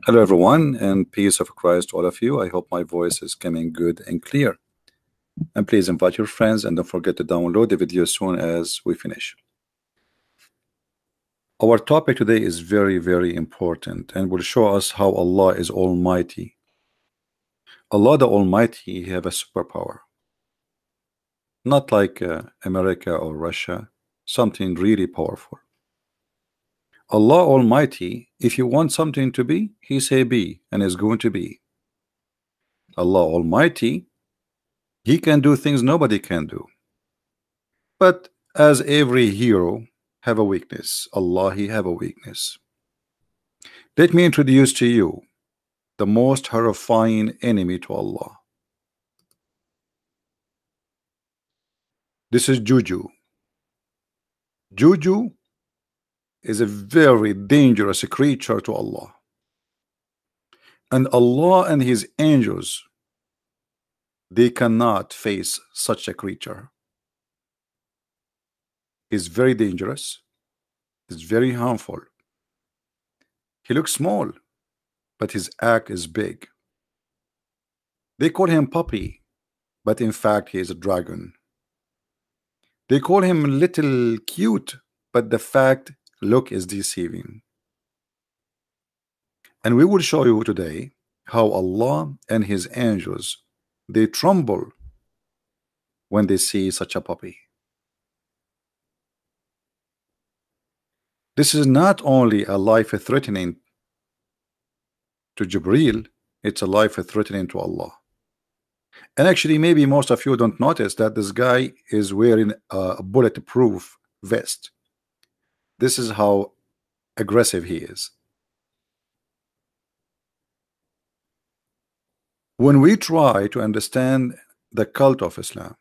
Hello, everyone, and peace of Christ to all of you. I hope my voice is coming good and clear. And please invite your friends and don't forget to download the video as soon as we finish. Our topic today is very, very important and will show us how Allah is Almighty. Allah the Almighty, He have a superpower. Not like America or Russia, something really powerful. Allah Almighty, if you want something to be, He say be, and it's going to be. Allah Almighty, He can do things nobody can do. But as every hero have a weakness, Allah He have a weakness. Let me introduce to you the most horrifying enemy to Allah. This is Juju. Juju is a very dangerous creature to Allah. And Allah and His angels, they cannot face such a creature. He's very dangerous. He's very harmful. He looks small, but his act is big. They call him puppy, but in fact he is a dragon. They call him little cute, but the fact look is deceiving. And we will show you today how Allah and His angels, they tremble when they see such a puppy. This is not only a life-threatening to Jibril, it's a life-threatening to Allah. And actually, maybe most of you don't notice that this guy is wearing a bulletproof vest. This is how aggressive he is. When we try to understand the cult of Islam,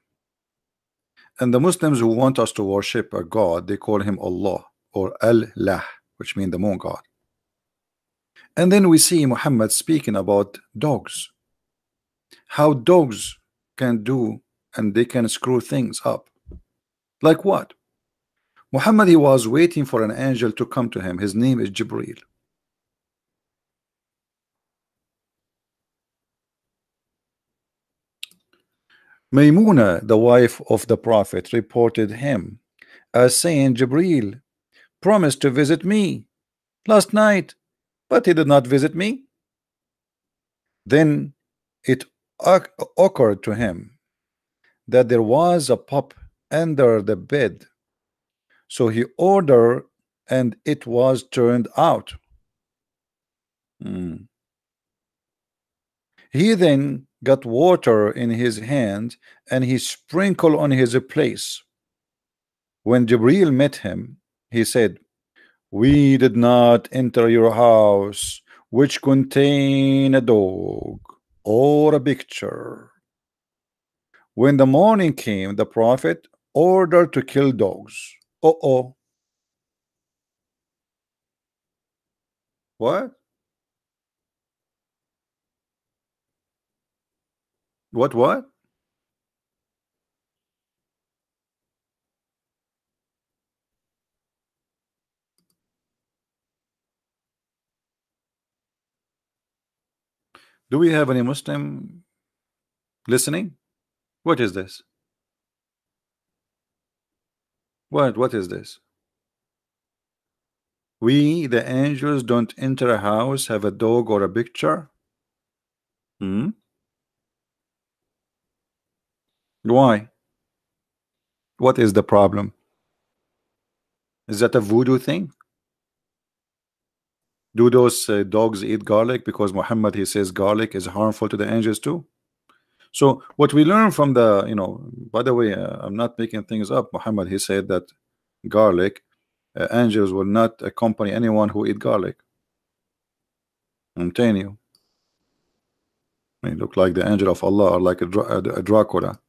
and the Muslims who want us to worship a God, they call him Allah or Allah, which means the moon god. And then we see Muhammad speaking about dogs, how dogs can do and they can screw things up. Like what? Muhammad, he was waiting for an angel to come to him. His name is Jibril. Maymuna, the wife of the Prophet, reported him as saying, Jibril promised to visit me last night, but he did not visit me. Then it occurred to him that there was a pup under the bed, so he ordered and it was turned out. He then got water in his hand and he sprinkled on his place. When Jibril met him, he said, we did not enter your house which contain a dog or a picture. When the morning came, the Prophet ordered to kill dogs. Uh-oh. What? What? Do we have any Muslim listening? What is this? What is this? We, the angels, don't enter a house, have a dog or a picture? Why? What is the problem? Is that a voodoo thing? Do those dogs eat garlic? Because Muhammad, he says garlic is harmful to the angels too. So what we learn from the, by the way, I'm not making things up. Muhammad, he said that garlic, angels will not accompany anyone who eat garlic. I'm telling you. They look like the angel of Allah or like a Dracula.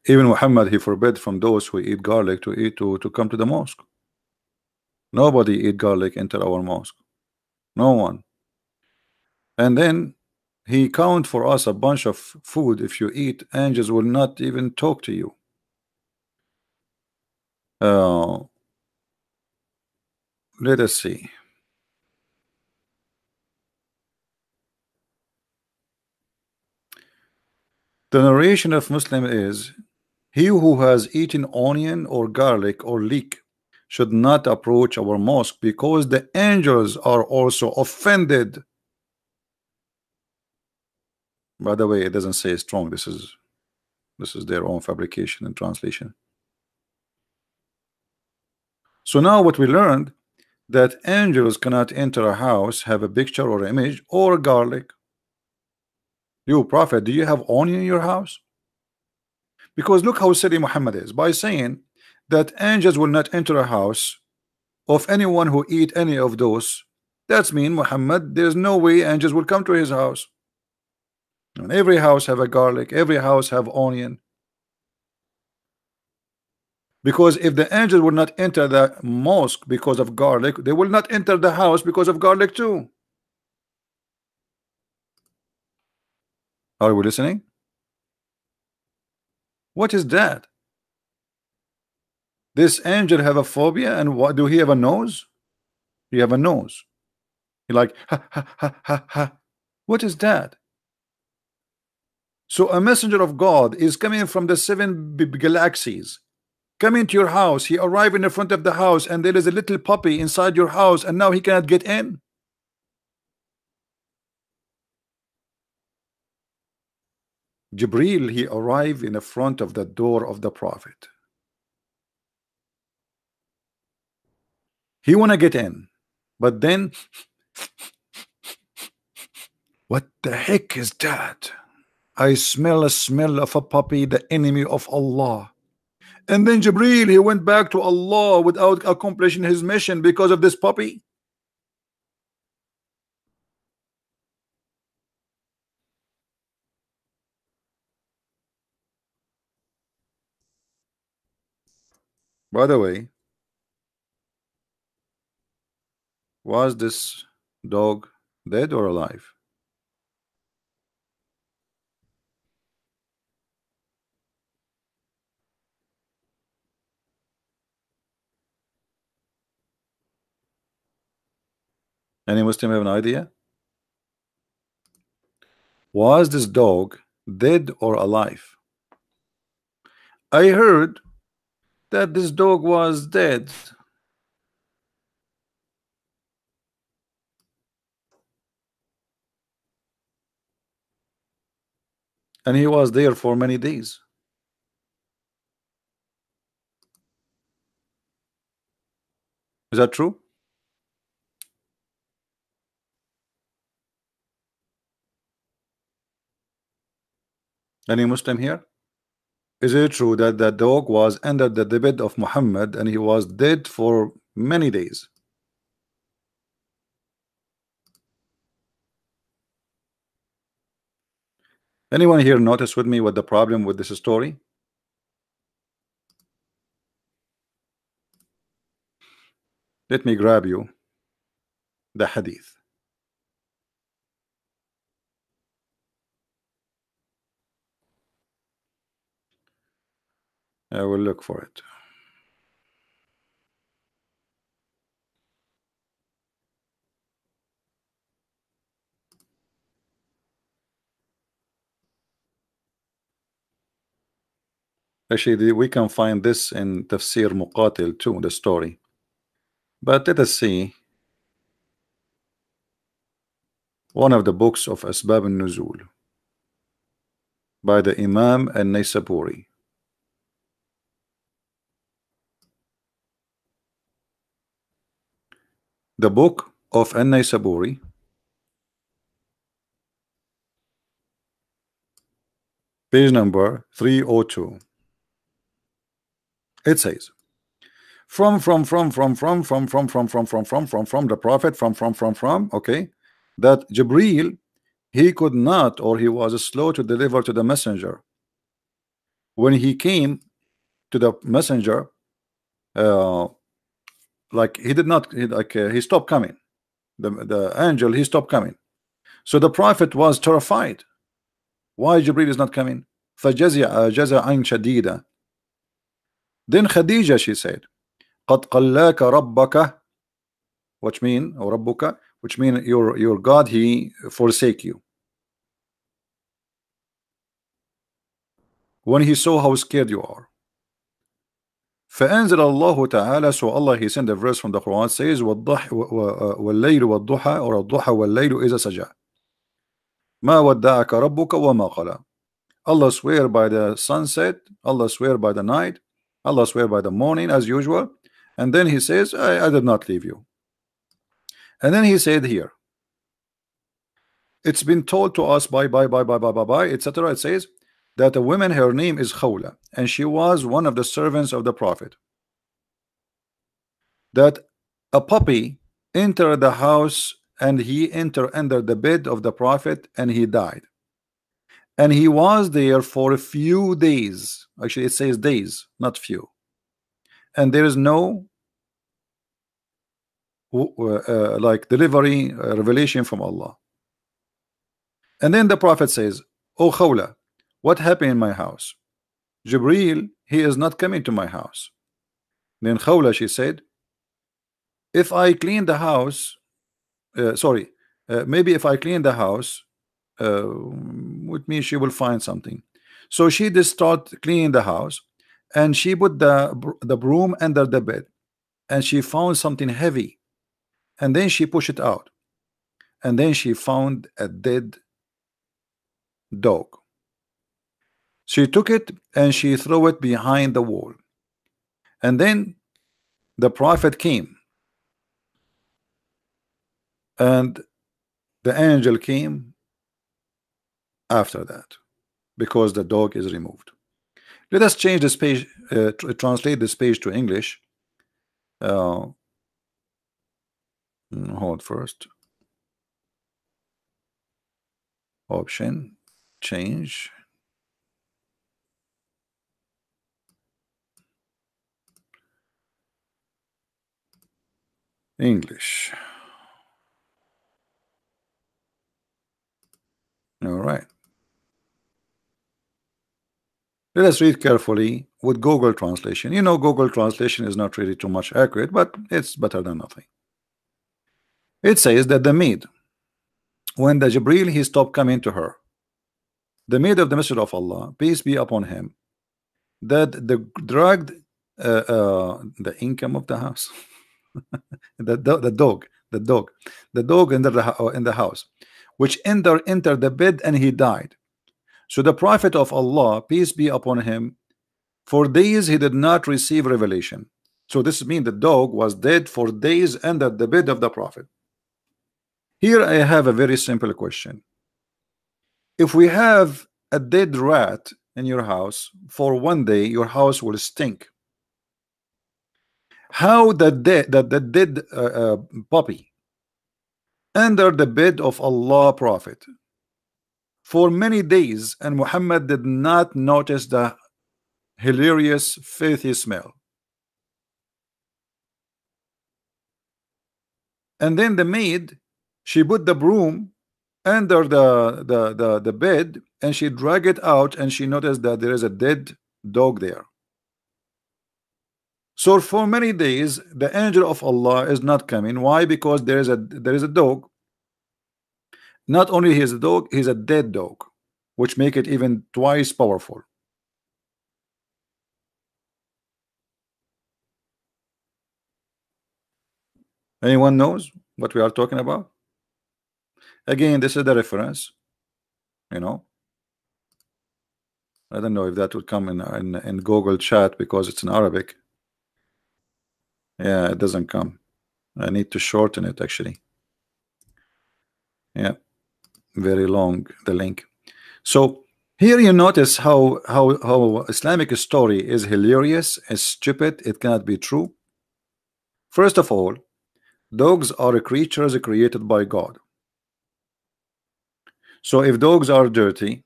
Even Muhammad, he forbid from those who eat garlic to come to the mosque. Nobody eat garlic enter our mosque. No one. And then He count for us a bunch of food. If you eat, angels will not even talk to you. Uh, let us see. The narration of Muslim is, he who has eaten onion or garlic or leek should not approach our mosque because the angels are also offended. By the way, it doesn't say strong. This is their own fabrication and translation. So now what we learned, that angels cannot enter a house, have a picture or image or garlic. You prophet, do you have onion in your house? Because look how silly Muhammad is by saying that angels will not enter a house of anyone who eat any of those. That's mean Muhammad, there's no way angels will come to his house. And every house have a garlic, every house have onion. Because if the angels will not enter the mosque because of garlic, they will not enter the house because of garlic too. Are we listening? What is that? This angel have a phobia, and what do he have a nose? He have a nose. He like ha ha ha ha ha. What is that? So a messenger of God is coming from the seven galaxies, coming to your house. He arrived in the front of the house, and there is a little puppy inside your house, and now he cannot get in. Jibril, he arrived in the front of the door of the prophet. He wanna get in, but then what the heck is that? I smell a smell of a puppy, the enemy of Allah. And then Jibril, he went back to Allah without accomplishing his mission because of this puppy. By the way, was this dog dead or alive? Any Muslim have an idea? Was this dog dead or alive? I heard that this dog was dead. And he was there for many days. Is that true? Any Muslim here? Is it true that the dog was under the bed of Muhammad and he was dead for many days? Anyone here notice with me what the problem with this story? Let me grab you the hadith. I will look for it. Actually, we can find this in Tafsir Muqatil too, the story. But let us see one of the books of Asbab al-Nuzul by the Imam al-Naysaburi. The book of al-Naysaburi, page number 302. It says, from the prophet, okay, that Jibril, he could not, or he was slow to deliver to the messenger. When he came to the messenger, like he did not, he stopped coming. The angel, he stopped coming. So the Prophet was terrified. Why Jibril is not coming? فجزع جزعا شديدا. Then Khadija, she said, قد قلاك ربك, which mean, or ربك, which mean your God, he forsake you. When he saw how scared you are. فأنزل الله تعالى, so Allah, he sent a verse from the Quran, says والليل والضحى, or الضحى والليل إذا سجى ما ودعك ربك وما قلى. Allah swear by the sunset, Allah swear by the night, Allah swear by the morning as usual, and then he says I did not leave you. And then he said here, it's been told to us by etc. It says that a woman, her name is Khawla, and she was one of the servants of the Prophet, that a puppy entered the house and he entered under the bed of the Prophet and he died, and he was there for a few days. Actually it says days, not few, and there is no like delivery revelation from Allah. And then the Prophet says, oh Khawla, what happened in my house? Jibril, he is not coming to my house. Then Khawla, she said, if I clean the house, maybe if I clean the house, with me she will find something. So she just start cleaning the house, and she put the broom under the bed, and she found something heavy, and then she pushed it out, and then she found a dead dog. She took it and she threw it behind the wall, and then the Prophet came, and the angel came after that, because the dog is removed. Let us change this page, translate this page to English. Hold first. Option, change. English. All right. Let us read carefully with Google translation. You know, Google translation is not really too much accurate, but it's better than nothing. It says that the maid, when the Jibril he stopped coming to her, the maid of the Messenger of Allah, peace be upon him, that the dragged the income of the house, the dog in the house, which entered the bed and he died. So the Prophet of Allah, peace be upon him, for days he did not receive revelation. So this means the dog was dead for days under the bed of the Prophet. Here I have a very simple question. If we have a dead rat in your house for one day, your house will stink. How the dead puppy under the bed of Allah Prophet for many days, and Muhammad did not notice the hilarious filthy smell? And then the maid, she put the broom under the bed, and she dragged it out, and she noticed that there is a dead dog there. So for many days the angel of Allah is not coming. Why? Because there is a dog. Not only he is a dog, he's a dead dog, which make it even twice powerful. Anyone knows what we are talking about? Again, this is the reference, you know. I don't know if that would come in Google chat because it's in Arabic. Yeah, it doesn't come. I need to shorten it actually. Yeah, very long, the link. So here you notice how Islamic story is hilarious, is stupid, it cannot be true. First of all, dogs are creatures created by God. So if dogs are dirty,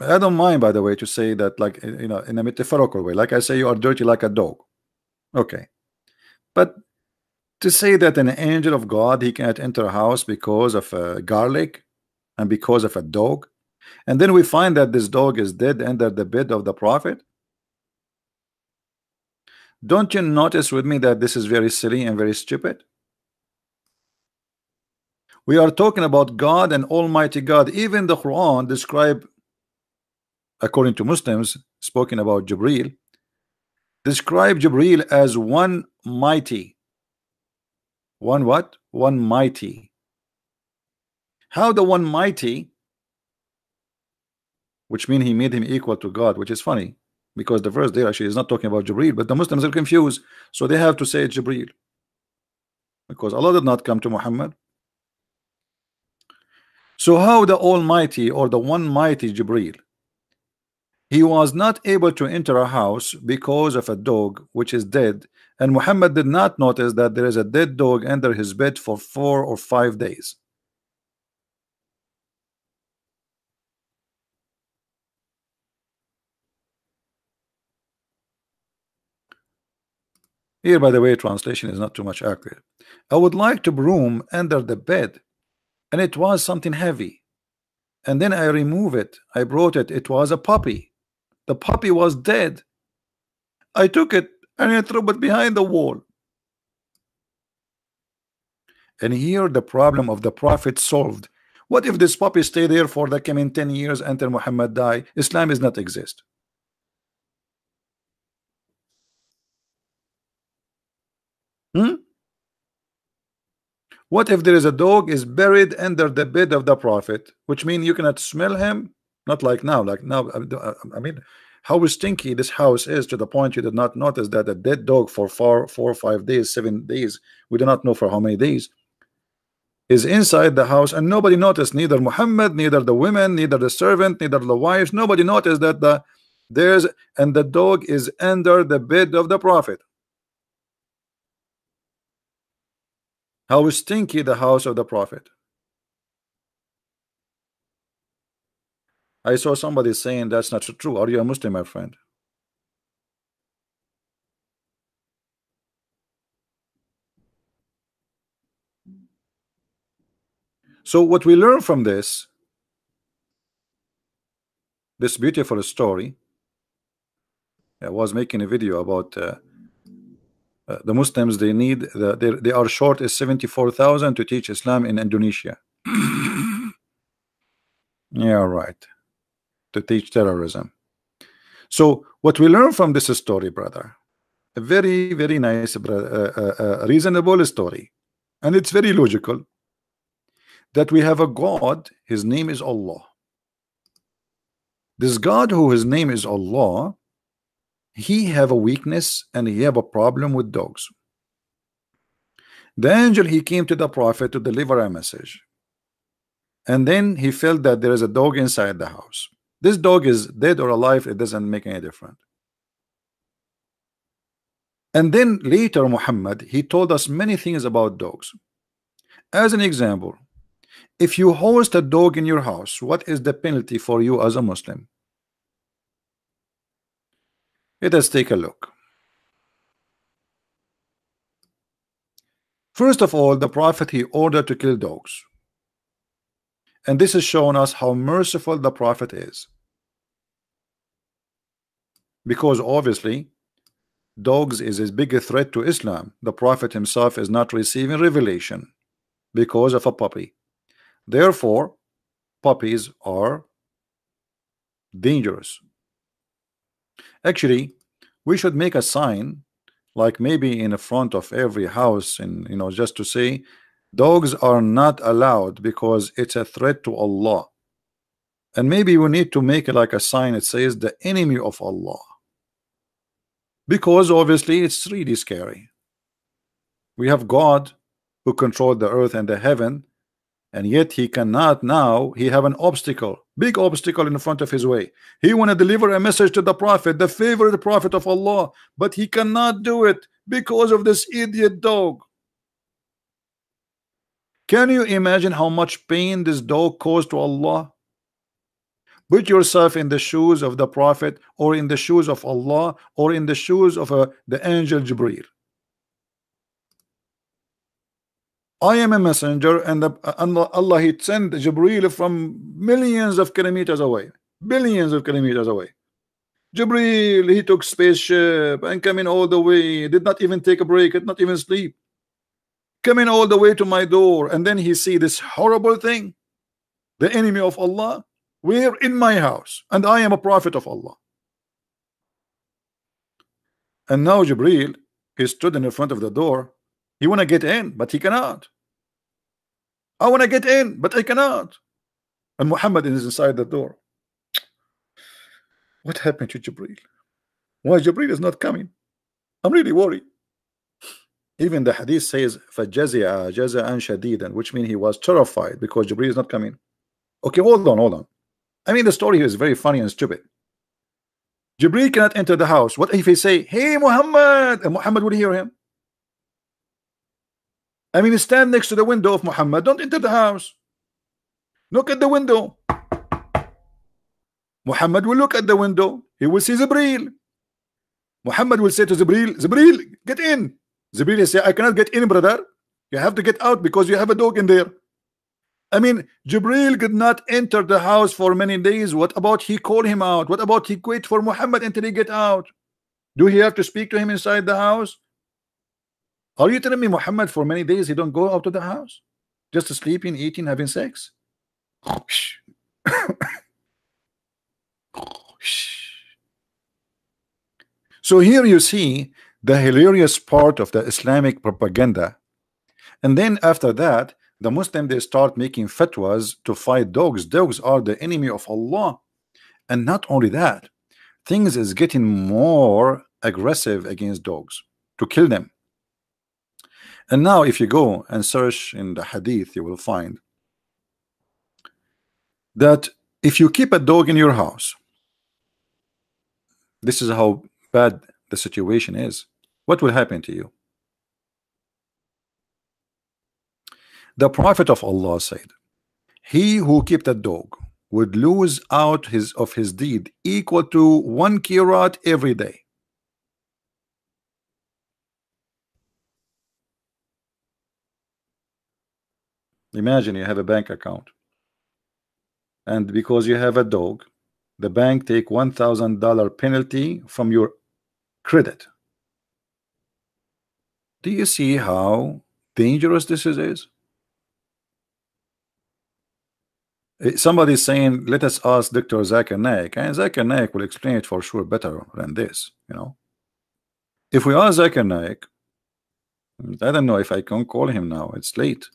I don't mind, by the way, to say that, like, you know, in a metaphorical way, like I say you are dirty like a dog, okay, but to say that an angel of God, he can't enter a house because of garlic and because of a dog, and then we find that this dog is dead under the bed of the prophet? Don't you notice with me that this is very silly and very stupid? We are talking about God and Almighty God. Even the Quran describe, according to Muslims, spoken about Jibril, describe Jibril as one mighty. One what? One mighty. How the one mighty, which means he made him equal to God, which is funny because the verse there actually is not talking about Jibril, but the Muslims are confused, so they have to say Jibril because Allah did not come to Muhammad. So how the Almighty or the one mighty Jibril, he was not able to enter a house because of a dog which is dead, and Muhammad did not notice that there is a dead dog under his bed for 4 or 5 days? Here, by the way, translation is not too much accurate. I would like to broom under the bed, and it was something heavy, and then I remove it. I brought it. It was a puppy. The puppy was dead. I took it and I threw it behind the wall. And here the problem of the prophet solved. What if this puppy stay there for the coming 10 years until Muhammad die? Islam is not exist. What if there is a dog is buried under the bed of the prophet, which means you cannot smell him? Not like now. Like now, I mean, how stinky this house is to the point you did not notice that a dead dog for 4 or 5 days, 7 days, we do not know for how many days, is inside the house, and nobody noticed, neither Muhammad, neither the women, neither the servant, neither the wives. Nobody noticed that the dog is under the bed of the prophet. How stinky the house of the prophet. I saw somebody saying that's not true. Are you a Muslim, my friend? So what we learn from this beautiful story, I was making a video about the Muslims. They need they are short is 74,000 to teach Islam in Indonesia. Yeah, right, to teach terrorism. So what we learn from this story, brother, a very, very nice reasonable story, and it's very logical, that we have a God, his name is Allah. This God who his name is Allah, he have a weakness and he have a problem with dogs. The angel, he came to the prophet to deliver a message, and then he felt that there is a dog inside the house. This dog is dead or alive, it doesn't make any difference. And then later Muhammad, he told us many things about dogs. As an example, if you host a dog in your house, what is the penalty for you as a Muslim? Let us take a look. First of all, the prophet, he ordered to kill dogs, and this has shown us how merciful the prophet is, because obviously dogs is as big a threat to Islam. The prophet himself is not receiving revelation because of a puppy. Therefore, puppies are dangerous. Actually, we should make a sign, like maybe in the front of every house, and just to say dogs are not allowed because it's a threat to Allah. And maybe we need to make it like a sign that says the enemy of Allah, because obviously it's really scary. We have God who controlled the earth and the heaven, and yet he cannot. Now he have an obstacle, big obstacle in front of his way. He want to deliver a message to the prophet, the favorite prophet of Allah, but he cannot do it because of this idiot dog. Can you imagine how much pain this dog caused to Allah? Put yourself in the shoes of the prophet, or in the shoes of Allah, or in the shoes of the angel Jibril. I am a messenger, and Allah He sent Jibril from millions of kilometers away, billions of kilometers away. Jibril, he took spaceship and coming all the way, did not even take a break, did not even sleep, coming all the way to my door, and then he see this horrible thing, the enemy of Allah. We're in my house, and I am a prophet of Allah. And now Jibril, he stood in the front of the door. He want to get in, but he cannot. I want to get in, but I cannot. And Muhammad is inside the door. What happened to Jibril? Why Jibril is not coming? I'm really worried. Even the hadith says فَجَزِعَ جَزَعًا شَدِيدًا, which means he was terrified because Jibril is not coming. Okay, hold on. I mean, the story here is very funny and stupid. Jibril cannot enter the house. What if he say, hey Muhammad? And Muhammad will hear him. I mean, stand next to the window of Muhammad. Don't enter the house. Look at the window. Muhammad will look at the window. He will see Jibril. Muhammad will say to Jibril, Jibril, get in. Jibril will say, I cannot get in, brother. You have to get out because you have a dog in there. I mean, Jibril could not enter the house for many days. What about he call him out? What about he wait for Muhammad until he get out? Do he have to speak to him inside the house? Are you telling me Muhammad for many days he don't go out of the house? Just sleeping, eating, having sex? So here you see the hilarious part of the Islamic propaganda. And then after that, the Muslim, they start making fatwas to fight dogs. Dogs are the enemy of Allah. And not only that, things is getting more aggressive against dogs to kill them. And now if you go and search in the hadith, you will find that if you keep a dog in your house, this is how bad the situation is. What will happen to you? The Prophet of Allah said, he who kept a dog would lose out of his deed equal to 1 qirat every day. Imagine you have a bank account, and because you have a dog, the bank take $1,000 penalty from your credit. Do you see how dangerous this is? Somebody is saying, let us ask Dr. Zakir Naik, and Zakir Naik will explain it for sure better than this. You know, if we ask Zakir Naik, I don't know if I can call him now. It's late.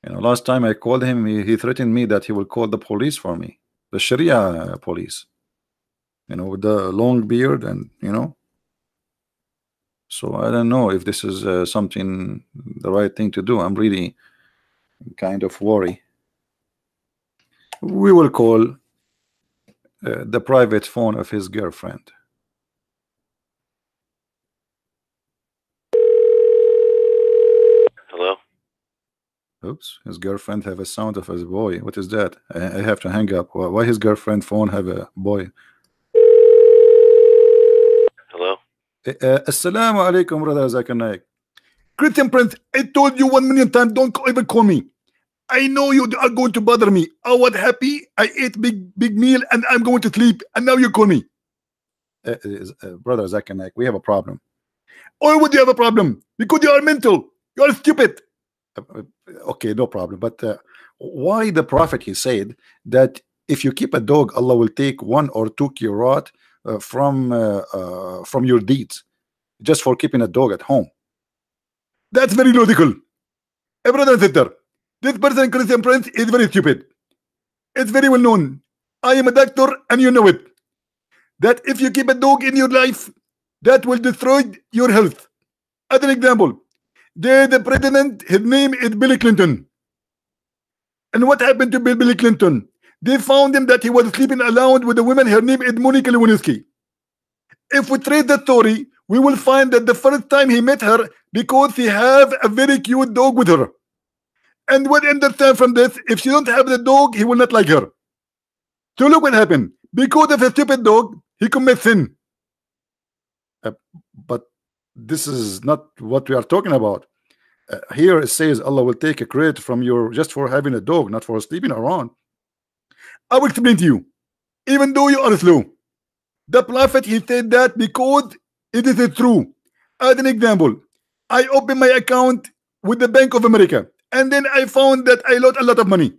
You know, last time I called him, he threatened me that he will call the police for me, the Sharia police. You know, with the long beard, and you know. So I don't know if this is something the right thing to do. I'm really kind of worried. We will call the private phone of his girlfriend. Hello? Oops, his girlfriend have a sound of his boy. What is that? I have to hang up. Why his girlfriend phone have a boy? Hello? Assalamu alaikum, brother Zakir Naik. Christian Prince, I told you 1 million times, don't ever call me. I know you are going to bother me. I was happy. I ate big meal and I'm going to sleep. And now you call me. Brother Zakir Naik, we have a problem. Or would you have a problem? Because you are mental. You are stupid. Okay, no problem. But why the Prophet, he said that if you keep a dog, Allah will take 1 or 2 qirat from your deeds just for keeping a dog at home. That's very logical. Brother and sister, this person, Christian Prince, is very stupid. It's very well known. I am a doctor and you know it. That if you keep a dog in your life, that will destroy your health. As an example, the president, his name is Bill Clinton. And what happened to Bill Clinton? They found him that he was sleeping alone with a woman. Her name is Monica Lewinsky. If we trace the story, we will find that the first time he met her, because he have a very cute dog with her. And what understand from this, if she don't have the dog, he will not like her. So look what happened. Because of a stupid dog, he commits sin. But this is not what we are talking about. Here it says Allah will take a credit from your just for having a dog, not for sleeping around. I will explain to you. Even though you are slow, the prophet he said that because it is true. As an example, I opened my account with the Bank of America, and then I found that I lost a lot of money.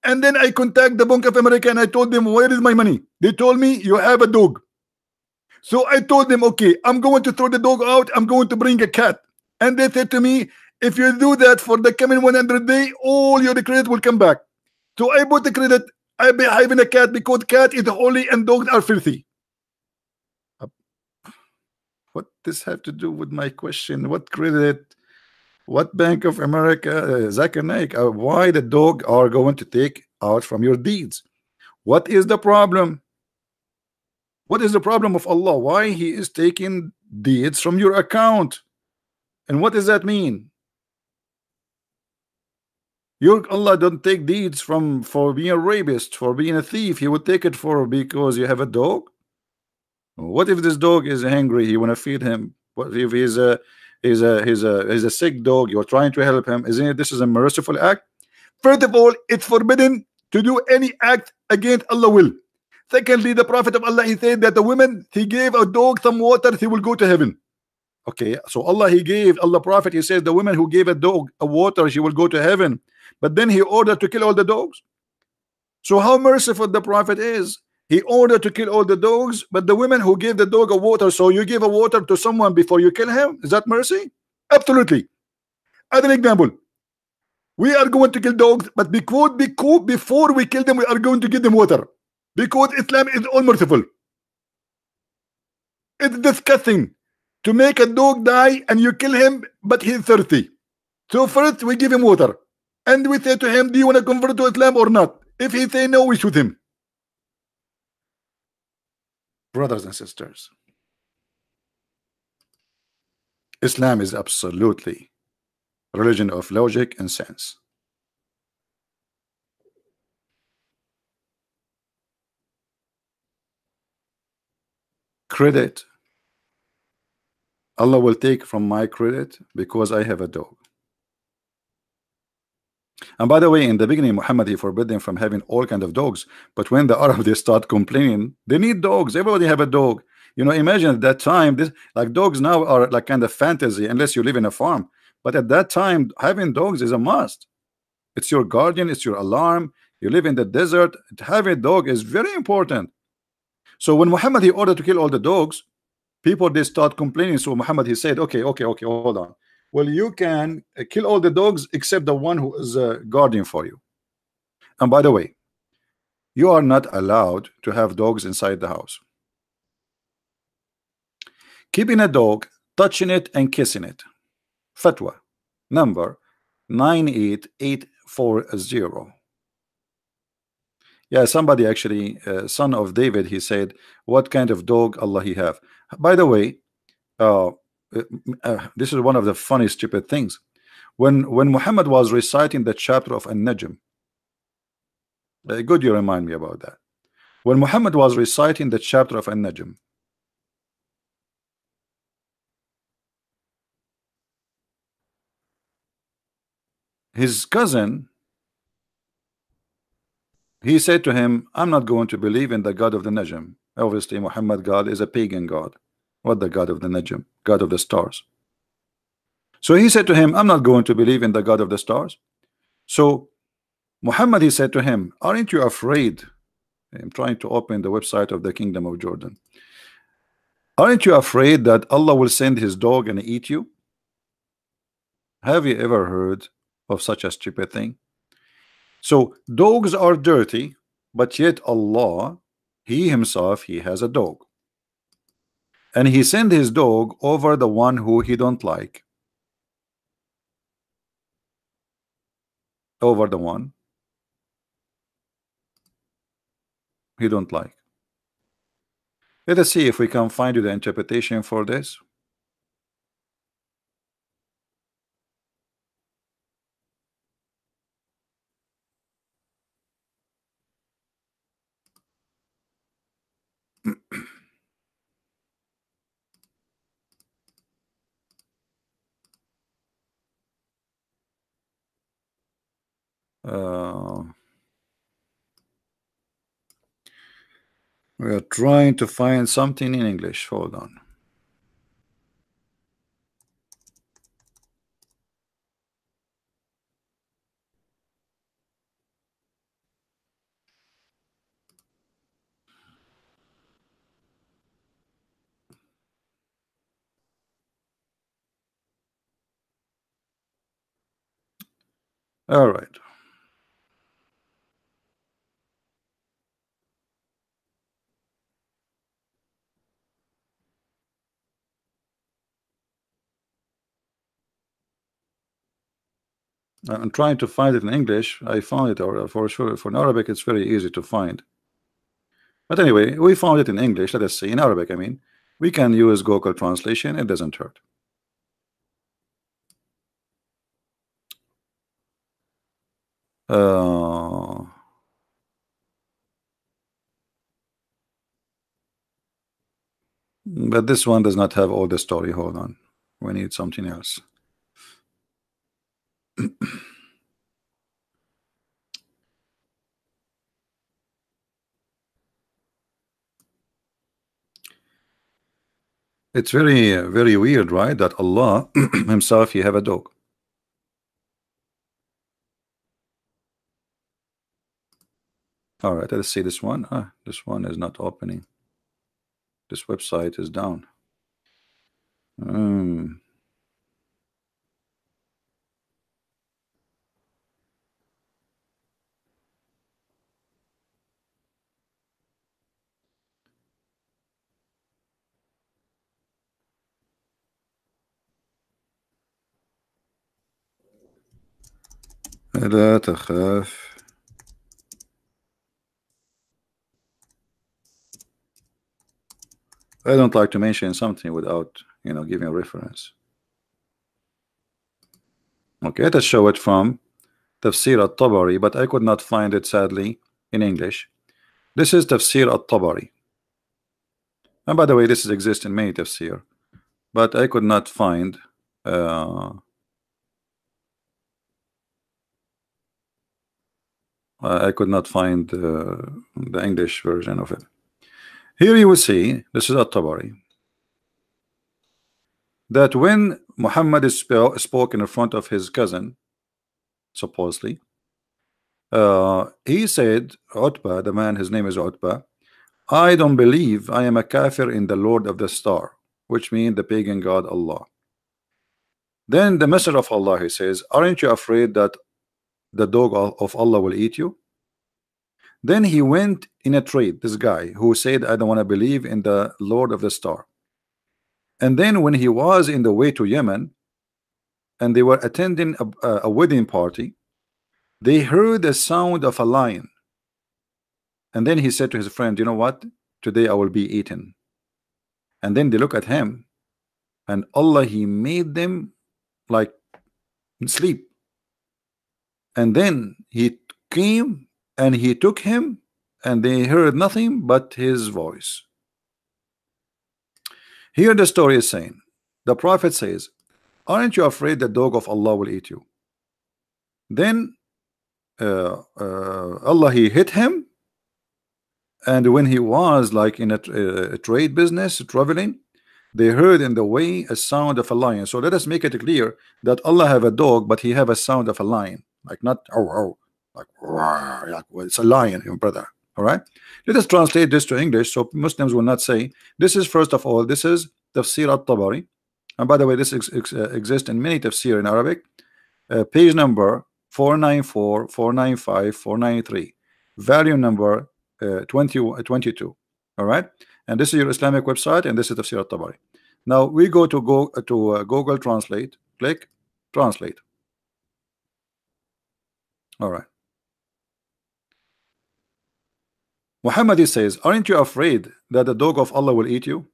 And then I contact the Bank of America and I told them, where is my money? They told me, you have a dog. So I told them, okay, I'm going to throw the dog out. I'm going to bring a cat. And they said to me, if you do that for the coming 100 days, all your credit will come back. So I bought the credit. I be having a cat because cat is holy and dogs are filthy. What this have to do with my question? What credit? What Bank of America? Zakir Naik, why the dog are going to take out from your deeds? What is the problem? What is the problem of Allah? Why he is taking deeds from your account? And what does that mean? Your Allah don't take deeds from for being a rapist, for being a thief. He would take it for because you have a dog. What if this dog is hungry? You want to feed him. What if he's a sick dog? You're trying to help him. Isn't it? This is a merciful act. First of all, it's forbidden to do any act against Allah will. Secondly, the Prophet of Allah he said that the woman he gave a dog some water, he will go to heaven. Okay, so Allah he gave Allah Prophet he says the woman who gave a dog a water, she will go to heaven. But then he ordered to kill all the dogs. So how merciful the Prophet is. He ordered to kill all the dogs, but the women who gave the dog a water, so you give a water to someone before you kill him, is that mercy? Absolutely. As an example, we are going to kill dogs, but because before we kill them, we are going to give them water. Because Islam is all merciful. It's disgusting to make a dog die and you kill him, but he's thirsty. So first we give him water. And we say to him, do you want to convert to Islam or not? If he say no, we shoot him. Brothers and sisters, Islam is absolutely a religion of logic and sense. Credit, Allah will take from my credit because I have a dog. And by the way, in the beginning, Muhammad he forbid them from having all kind of dogs. But when the Arab they start complaining, they need dogs. Everybody have a dog. You know, imagine at that time, this like dogs now are like kind of fantasy unless you live in a farm. But at that time, having dogs is a must. It's your guardian. It's your alarm. You live in the desert. Having a dog is very important. So when Muhammad he ordered to kill all the dogs, people they start complaining. So Muhammad he said, okay, hold on. Well, you can kill all the dogs except the one who is guardian for you. And by the way, you are not allowed to have dogs inside the house. Keeping a dog, touching it and kissing it. Fatwa number 98840. Yeah, somebody actually, son of David, he said, what kind of dog Allah he have? By the way, this is one of the funny stupid things. When Muhammad was reciting the chapter of An-Najm, good you remind me about that. When Muhammad was reciting the chapter of An-Najm, his cousin, he said to him, I'm not going to believe in the God of the Najm. Obviously Muhammad God is a pagan God. What the God of the Najm? God of the stars. So he said to him, I'm not going to believe in the God of the stars. So Muhammad he said to him, aren't you afraid? I'm trying to open the website of the Kingdom of Jordan. Aren't you afraid that Allah will send his dog and eat you? Have you ever heard of such a stupid thing? So dogs are dirty, but yet Allah, he himself, he has a dog. And he sent his dog over the one who he don't like. Over the one he don't like. Let us see if we can find you the interpretation for this. Uh, we are trying to find something in English. Hold on. All right. I'm trying to find it in English. I found it, or for sure, for in Arabic, it's very easy to find. But anyway, we found it in English. Let us see. In Arabic, I mean, we can use Google translation. It doesn't hurt. Uh, but this one does not have all the story. Hold on. We need something else. It's very, very weird, right? That Allah Himself, He have a dog. All right, let's see this one. This one is not opening. This website is down. لا تخاف. I don't like to mention something without, giving a reference. Okay, let's show it from Tafsir al-Tabari, but I could not find it, sadly, in English. This is Tafsir al-Tabari. And by the way, this exists in many tafsir, but I could not find the English version of it. Here you will see, this is al-Tabari, that when Muhammad spoke in front of his cousin, supposedly, he said, Utbah, the man, his name is Utbah, I don't believe I am a kafir in the Lord of the Star, which means the pagan god Allah. Then the messenger of Allah, he says, aren't you afraid that the dog of Allah will eat you? Then he went in a trade, this guy who said, I don't want to believe in the Lord of the Star. And then when he was in the way to Yemen and they were attending a wedding party, they heard the sound of a lion. And then he said to his friend, you know what? Today I will be eaten. And then they look at him, and Allah, He made them like sleep. And then He came and He took him, and they heard nothing but His voice. Here the story is saying, the Prophet says, aren't you afraid the dog of Allah will eat you? Then Allah, He hit him, and when he was like in a trade business traveling, they heard in the way a sound of a lion. So let us make it clear that Allah have a dog, but He have a sound of a lion, like not like well, it's a lion, your brother. All right, let us translate this to English so Muslims will not say this is, first of all, this is Tafsir al-Tabari, and by the way, this exists in many tafsir in Arabic. Page number 494, 495, 493, volume number 22. All right, and this is your Islamic website, and this is Tafsir al-Tabari. Now we go to Google Translate, click translate. All right, Muhammad says, aren't you afraid that the dog of Allah will eat you?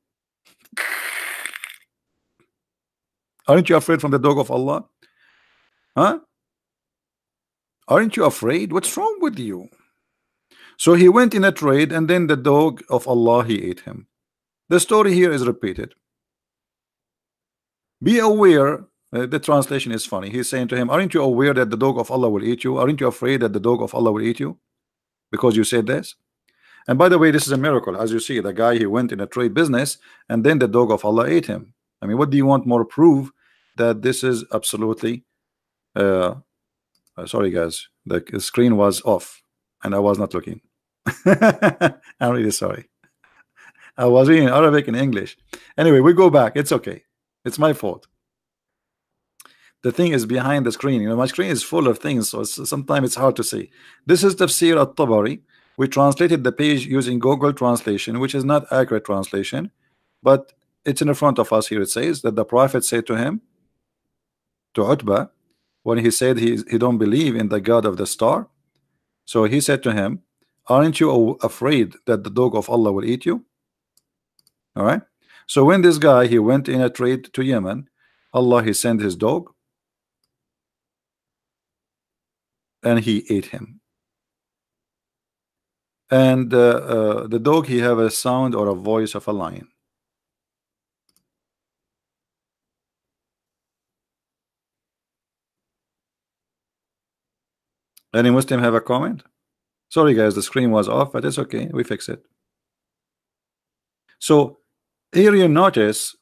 Aren't you afraid from the dog of Allah? Huh? Aren't you afraid? What's wrong with you? So he went in a trade, and then the dog of Allah, He ate him. The story here is repeated. Be aware The translation is funny. He's saying to him, aren't you aware that the dog of Allah will eat you? Aren't you afraid that the dog of Allah will eat you because you said this? And by the way, this is a miracle. As you see, the guy, he went in a trade business and then the dog of Allah ate him. I mean, what do you want more proof that this is absolutely sorry guys, the screen was off and I was not looking. I'm really sorry. I was reading Arabic and English. Anyway, we go back. It's okay. It's my fault. The thing is behind the screen. You know, my screen is full of things, so sometimes it's hard to see. This is Tafsir at-Tabari. We translated the page using Google Translation, which is not accurate translation, but it's in the front of us here. It says that the Prophet said to him, to Utbah, when he said he don't believe in the God of the star. So he said to him, aren't you afraid that the dog of Allah will eat you? All right. So when this guy, he went in a trade to Yemen, Allah, he sent his dog and he ate him. And the dog, he have a sound or a voice of a lion. Any Muslim have a comment? Sorry guys, the screen was off, but it's okay, we fix it. So here you notice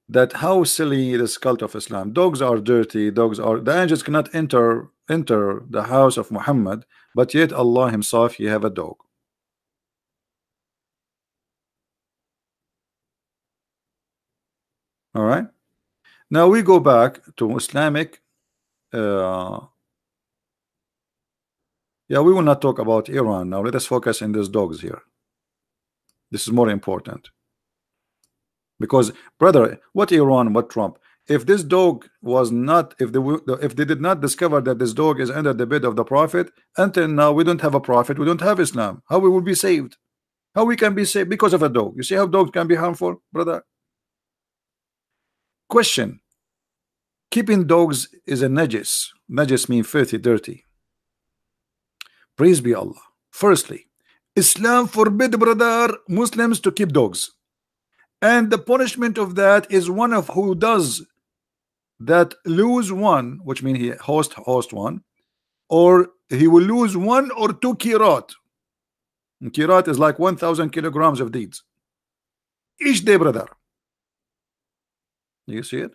that how silly this cult of Islam. Dogs are dirty, dogs are, the angels cannot enter the house of Muhammad, but yet Allah himself, he have a dog. All right, now we go back to Islamic. Yeah, we will not talk about Iran now. Let us focus on these dogs here. This is more important. Because, brother, what Iran, what Trump? If this dog was not, if they did not discover that this dog is under the bed of the Prophet, until now we don't have a Prophet, we don't have Islam. How we will be saved? How we can be saved? Because of a dog. You see how dogs can be harmful, brother? Question. Keeping dogs is a najis. Najis means filthy, dirty. Praise be Allah. Firstly, Islam forbid, brother, Muslims to keep dogs. And the punishment of that is one of who does that lose one, which means he host one, or he will lose 1 or 2 kirat. And kirat is like 1,000 kilograms of deeds each day, brother. You see it?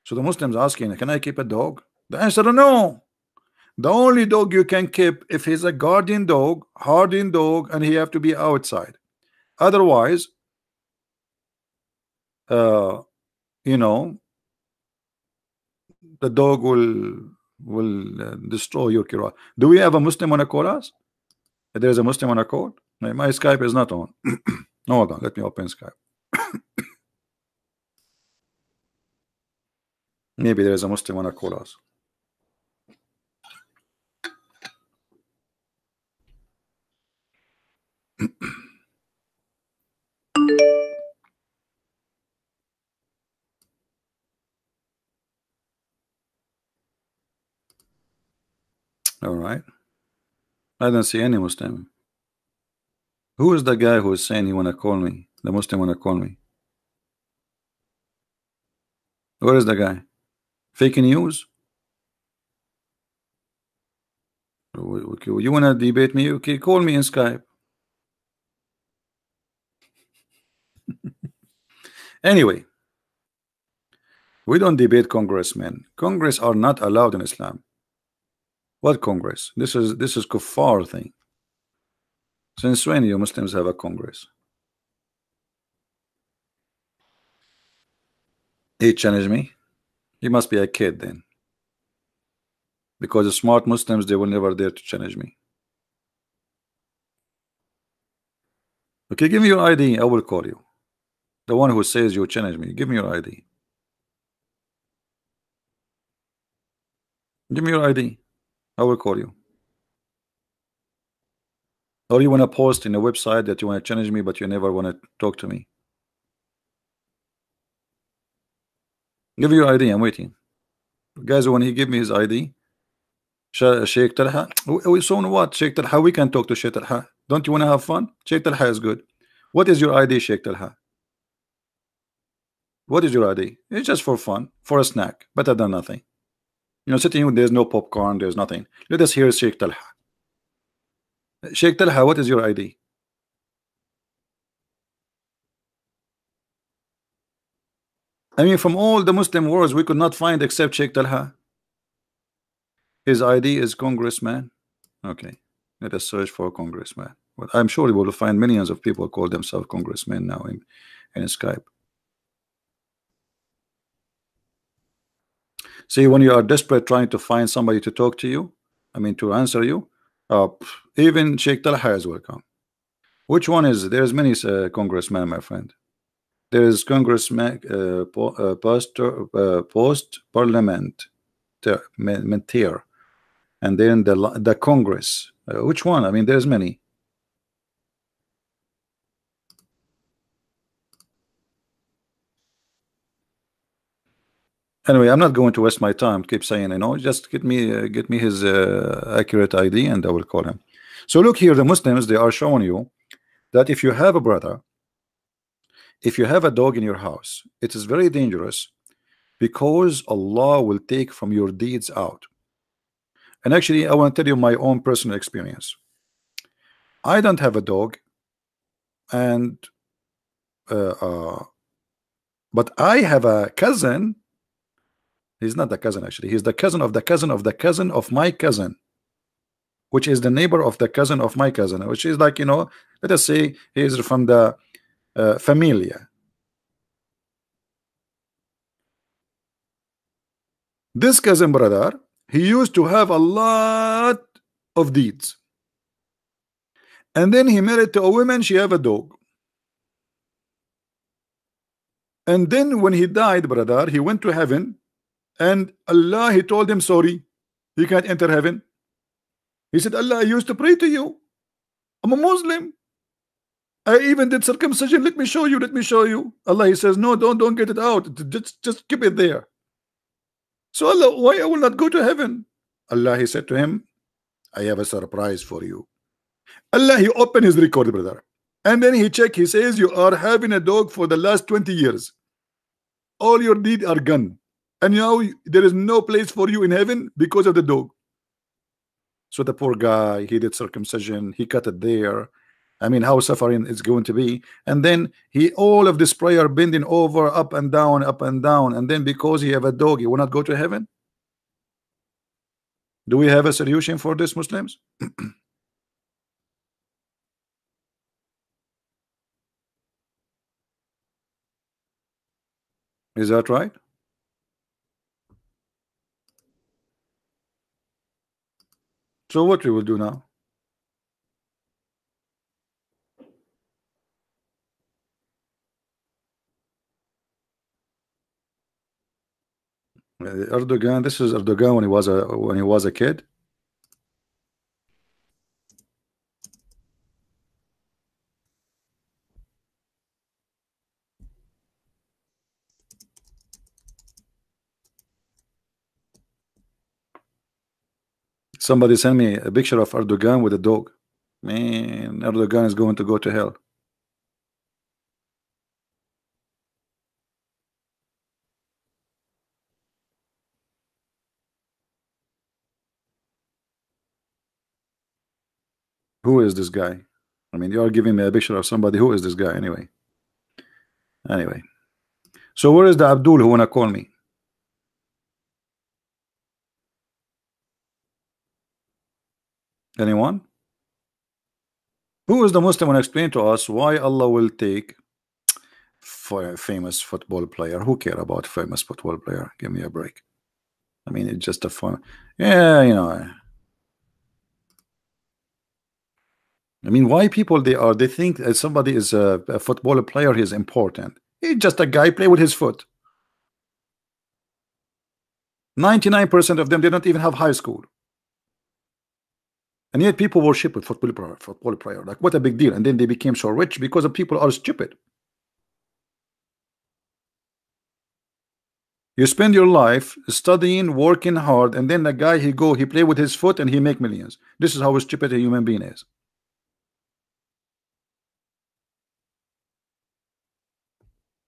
So the Muslims asking, can I keep a dog? The answer, no. The only dog you can keep if he's a guardian dog, hardened dog, and he have to be outside. Otherwise, you know, the dog will destroy your kirat. Do we have a Muslim on a call us? There's a Muslim on a call. My Skype is not on. Hold on, let me open Skype. Maybe there is a Muslim on a call us. All right. I don't see any Muslim. Who is the guy who is saying he wanna call me? The Muslim wanna call me. Where is the guy? Fake news? You wanna debate me? Okay, call me in Skype. Anyway, we don't debate congressmen. Congress are not allowed in Islam. What Congress? This is kuffar thing. Since when you Muslims have a Congress? He challenged me. He must be a kid then, because the smart Muslims, they will never dare to challenge me. Okay, give me your ID. I will call you. The one who says you challenge me, give me your ID. Give me your ID. I will call you. Or you want to post in a website that you want to challenge me, but you never want to talk to me. Give me your ID. I'm waiting. Guys, when he give me his ID, Sheikh Talha, so what? Sheikh Talha, we can talk to Sheikh Talha. Don't you want to have fun? Sheikh Talha is good. What is your ID, Sheikh Talha? What is your ID? It's just for fun, for a snack, better than nothing. You know, sitting, there's no popcorn, there's nothing. Let us hear Sheikh Talha. Sheikh Talha, what is your ID? I mean, from all the Muslim wars, we could not find except Sheikh Talha. His ID is congressman. Okay, let us search for congressman. Well, I'm sure we will find millions of people call themselves congressmen now in Skype. See, when you are desperate trying to find somebody to talk to you, I mean to answer you, even Sheikh Talha is welcome. Which one is? There's many congressmen, my friend. There is congressman, post parliament, mentir, and then the Congress. Which one? I mean, there's many. Anyway, I'm not going to waste my time. Keep saying, you know, just get me his accurate ID, and I will call him. So look here, the Muslims, they are showing you that if you have a brother, if you have a dog in your house, it is very dangerous because Allah will take from your deeds out. And actually, I want to tell you my own personal experience. I don't have a dog, and but I have a cousin. He's not the cousin, actually. He's the cousin of the cousin of the cousin of my cousin, which is the neighbor of the cousin of my cousin, which is like, you know, let us say he is from the familia. This cousin brother, he used to have a lot of deeds, and then he married to a woman, she have a dog, and then when he died, brother, he went to heaven, and Allah, he told him, sorry, you can't enter heaven. He said, Allah, I used to pray to you, I'm a Muslim, I even did circumcision, let me show you, let me show you. Allah, he says, no, don't get it out, just keep it there. So Allah, why I will not go to heaven? Allah, he said to him, I have a surprise for you. Allah, he opened his record, brother, and then he checked, he says, you are having a dog for the last 20 years, all your deeds are gone, and now there is no place for you in heaven because of the dog. So the poor guy, he did circumcision, he cut it there. I mean, how suffering it's going to be. And then he, all of this prayer bending over, up and down, and then because he have a dog, he will not go to heaven. Do we have a solution for this, Muslims? Is that right? So what we will do now? Erdogan, this is Erdogan when he was a kid. Somebody sent me a picture of Erdogan with a dog. Man, Erdogan is going to go to hell. Who is this guy? I mean, you are giving me a picture of somebody. Who is this guy anyway? Anyway, so where is the Abdul who wanna call me? Anyone? Who is the Muslim who explain to us why Allah will take for a famous football player? Who care about famous football player? Give me a break. I mean, it's just a fun. Yeah, you know. I mean, why people they think that somebody is a football player, he is important. He's just a guy play with his foot. 99% of them, they don't even have high school. And yet people worship with football player. Like, what a big deal. And then they became so rich because the people are stupid. You spend your life studying, working hard, and then the guy he play with his foot and he make millions. This is how stupid a human being is.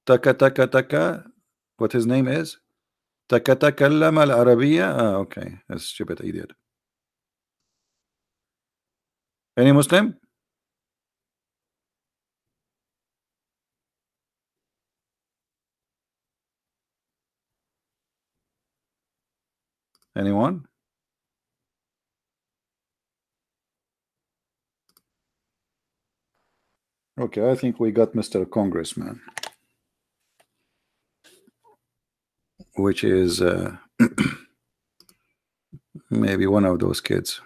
Taka taka taka. What his name is? Taka takallama al-Arabiya. Ah, okay. That's stupid idiot. Any Muslim? Anyone? Okay, I think we got Mr. Congressman, which is maybe one of those kids.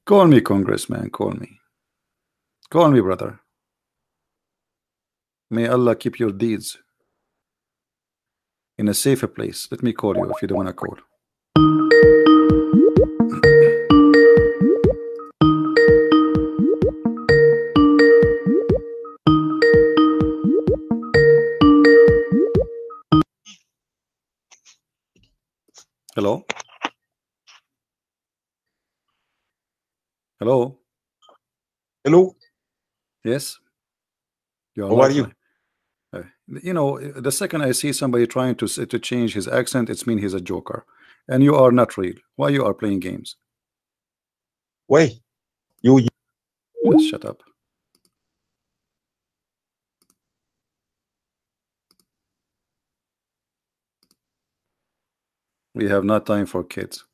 Call me Congressman, call me. Call me, brother. May Allah keep your deeds in a safer place. Let me call you if you don't want to call. Hello? Hello? Hello. Yes? You're How are you? You know, the second I see somebody trying to change his accent, it's mean he's a joker. And you are not real. Why you are playing games? Why? You Just shut up. We have not time for kids.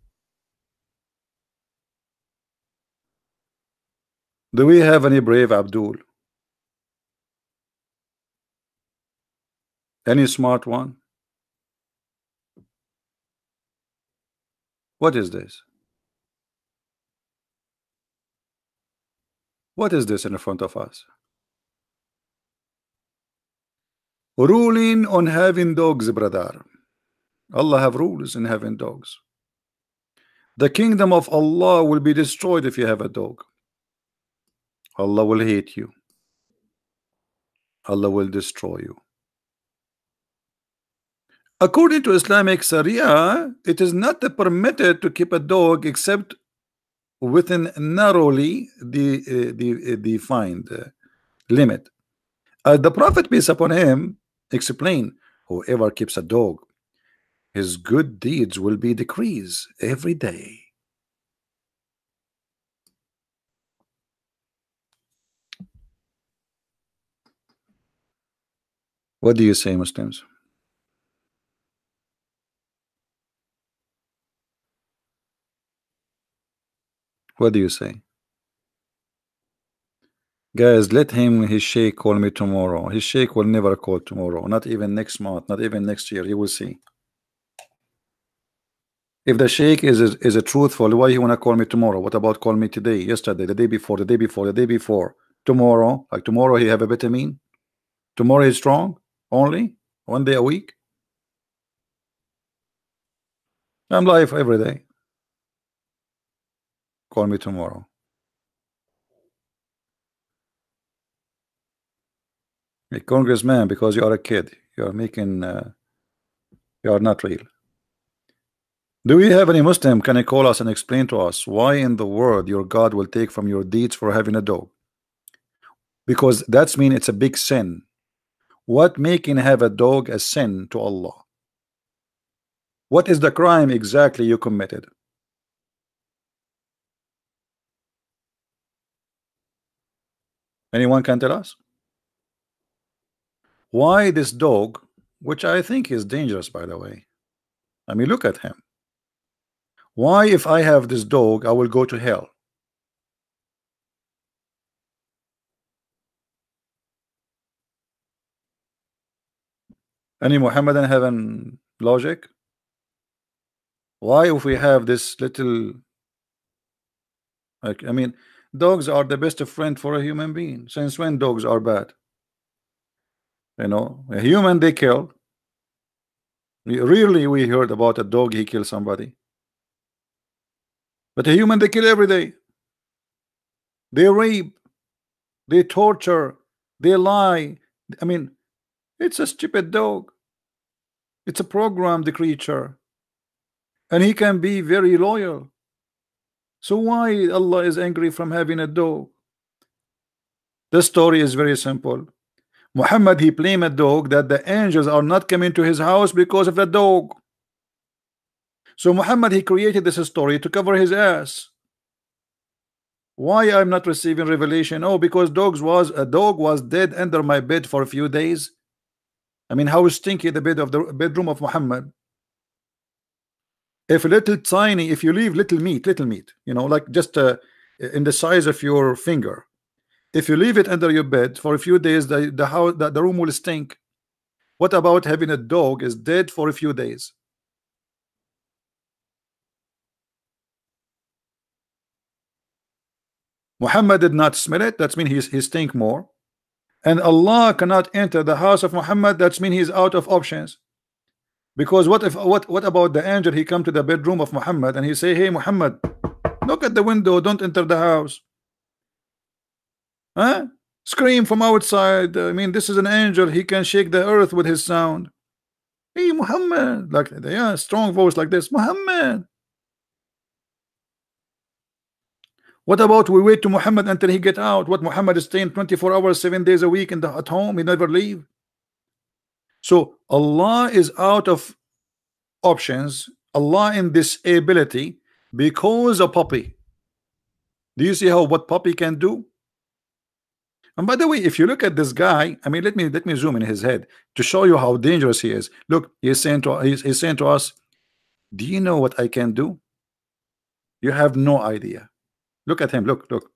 Do we have any brave Abdul? Any smart one? What is this? What is this in front of us? Ruling on having dogs, brother. Allah have rules in having dogs. The kingdom of Allah will be destroyed if you have a dog. Allah will hate you. Allah will destroy you. According to Islamic Sharia, it is not permitted to keep a dog except within narrowly defined limit. The Prophet, peace upon him, explained, whoever keeps a dog, his good deeds will be decreased every day. What do you say, Muslims? What do you say? Guys, let him, his sheikh, call me tomorrow. His sheikh will never call tomorrow, not even next month, not even next year. You will see. If the sheikh is a truthful, why he wanna call me tomorrow? What about call me today, yesterday, the day before, the day before, the day before, tomorrow? Like tomorrow he have a vitamin? Tomorrow is strong? Only? One day a week? I'm live every day. Call me tomorrow. A congressman, because you are a kid. You are making you are not real. Do we have any Muslim? Can you call us and explain to us why in the world your God will take from your deeds for having a dog? Because that's mean it's a big sin. What making have a dog a sin to Allah? What is the crime exactly you committed? Anyone can tell us? Why this dog, which I think is dangerous, by the way. I mean, look at him. Why, if I have this dog, I will go to hell? Any Mohammedan having logic? Why, if we have this little, like, I mean, dogs are the best friend for a human being. Since when dogs are bad? You know, a human they kill. Rarely we heard about a dog he killed somebody. But a human they kill every day. They rape, they torture, they lie. I mean, it's a stupid dog. It's a programmed creature. And he can be very loyal. So why Allah is angry from having a dog? The story is very simple. Muhammad, he blamed a dog that the angels are not coming to his house because of the dog. So Muhammad, he created this story to cover his ass. Why I'm not receiving revelation? Oh, because a dog was dead under my bed for a few days. I mean, how stinky the bedroom of Muhammad. If if you leave little meat, you know, like just in the size of your finger, if you leave it under your bed for a few days, the room will stink. What about having a dog is dead for a few days? Muhammad did not smell it. That's mean he stink more. And Allah cannot enter the house of Muhammad. That's mean he's out of options. Because what about the angel? He come to the bedroom of Muhammad and he say, hey Muhammad, look at the window, don't enter the house. Huh? Scream from outside. I mean, this is an angel, he can shake the earth with his sound. Hey Muhammad, like, yeah, strong voice like this, Muhammad. What about we wait to Muhammad until he get out? What, Muhammad is staying 24 hours 7 days a week at home, he never leave. So Allah is out of options. Allah in disability because a puppy. Do you see what puppy can do? And by the way, if you look at this guy, I mean, let me zoom in his head to show you how dangerous he is. Look, he's saying to us, do you know what I can do? You have no idea. Look at him. Look.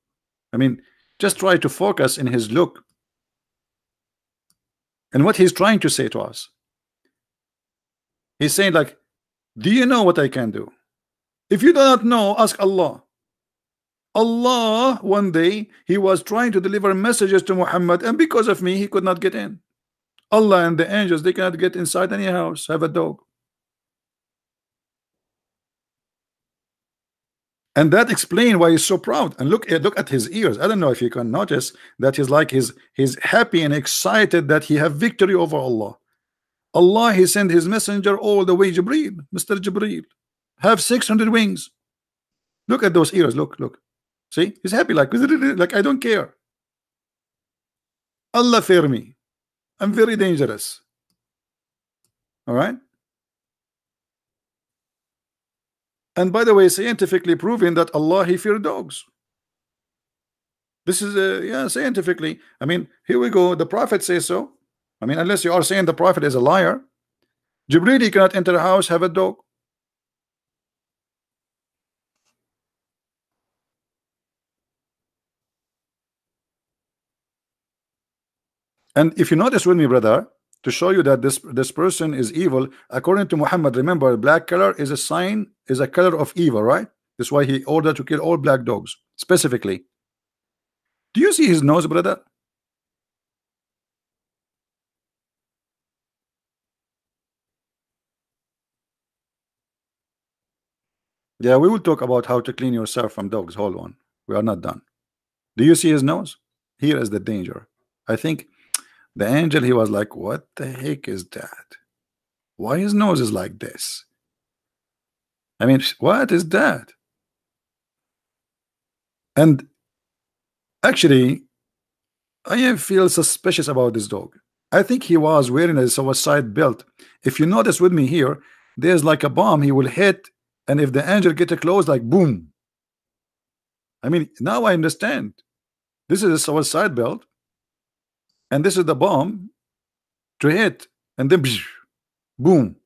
I mean, just try to focus in his look and what he's trying to say to us. He's saying like, do you know what I can do? If you do not know, ask Allah. Allah, one day he was trying to deliver messages to Muhammad, and because of me he could not get in. Allah and the angels, they cannot get inside any house. Have a dog. And that explains why he's so proud. And look at his ears. I don't know if you can notice that he's happy and excited that he have victory over Allah. Allah, he sent his messenger all the way, Jibril, Mr. Jibril, have 600 wings. Look at those ears. Look. See, he's happy, like I don't care. Allah fear me. I'm very dangerous. All right. And by the way, scientifically proven that Allah, he fear dogs. This is yeah, scientifically. I mean, here we go. The Prophet says so. I mean, unless you are saying the Prophet is a liar. Jibril, he cannot enter a house, have a dog. And if you notice with me, brother, to show you that this person is evil, according to Muhammad, remember, black color is a sign, is a color of evil, right? That's why he ordered to kill all black dogs specifically. Do you see his nose, brother? Yeah, we will talk about how to clean yourself from dogs. Hold on, we are not done. Do you see his nose? Here is the danger. I think the angel, he was like, what the heck is that? Why his nose is like this? I mean, what is that? And actually, I feel suspicious about this dog. I think he was wearing a suicide belt. If you notice with me here, there's like a bomb he will hit, and if the angel get close, like boom. I mean, now I understand. This is a suicide belt, and this is the bomb to hit, and then boom.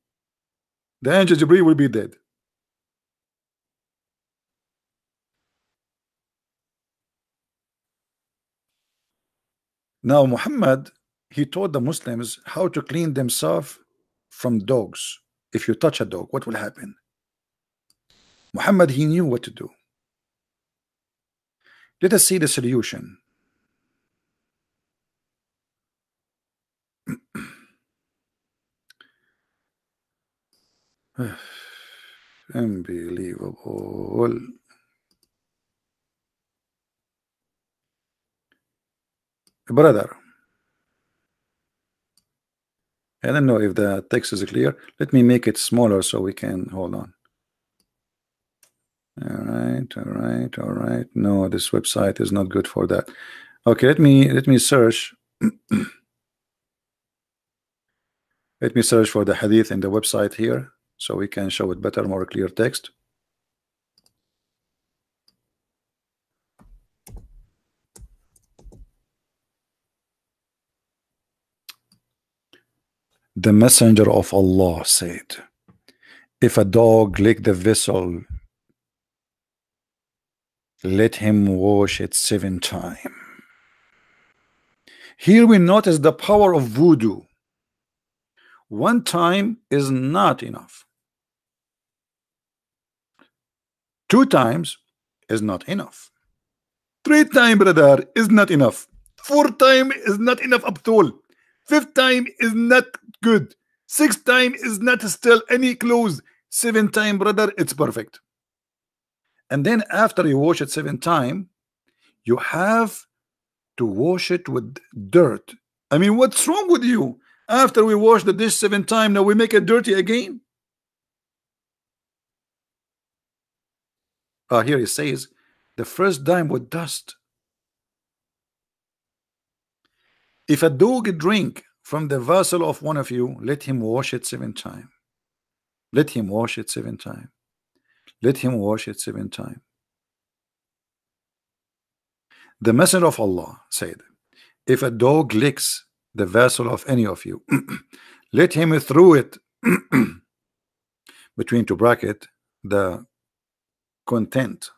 The angel Jibril will be dead. Now Muhammad, he taught the Muslims how to clean themselves from dogs. If you touch a dog, what will happen? Muhammad, he knew what to do. Let us see the solution. Unbelievable. Brother, I don't know if the text is clear. Let me make it smaller so we can hold on. All right. No, this website is not good for that. Okay, let me search. Let me search for the hadith in the website here so we can show it better, more clear text. The messenger of Allah said, if a dog lick the vessel, let him wash it 7 times. Here we notice the power of voodoo. 1 time is not enough. 2 times is not enough. 3 times, brother, is not enough. 4 times is not enough at all. 5th time is not good. 6th time is not still any close. 7th time, brother, it's perfect. And then after you wash it 7 times, you have to wash it with dirt. I mean, what's wrong with you? After we wash the dish 7 times, now we make it dirty again? Here it says, the first time with dust. If a dog drink from the vessel of one of you, let him wash it 7 times. Let him wash it 7 times. Let him wash it 7 times. The messenger of Allah said, if a dog licks the vessel of any of you, let him throw it between 2 brackets the content.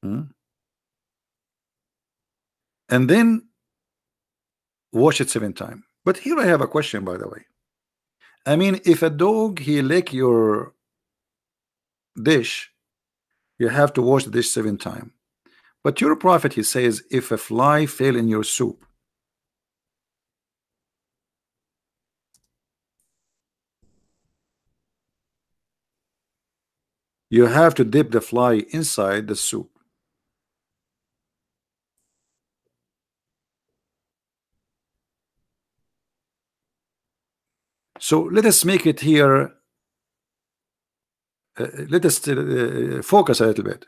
And then wash it 7 times. But here I have a question, by the way. I mean, if a dog he lick your dish, you have to wash the dish 7 times. But your prophet, he says, if a fly fell in your soup, you have to dip the fly inside the soup. So let us make it here. Let us focus a little bit.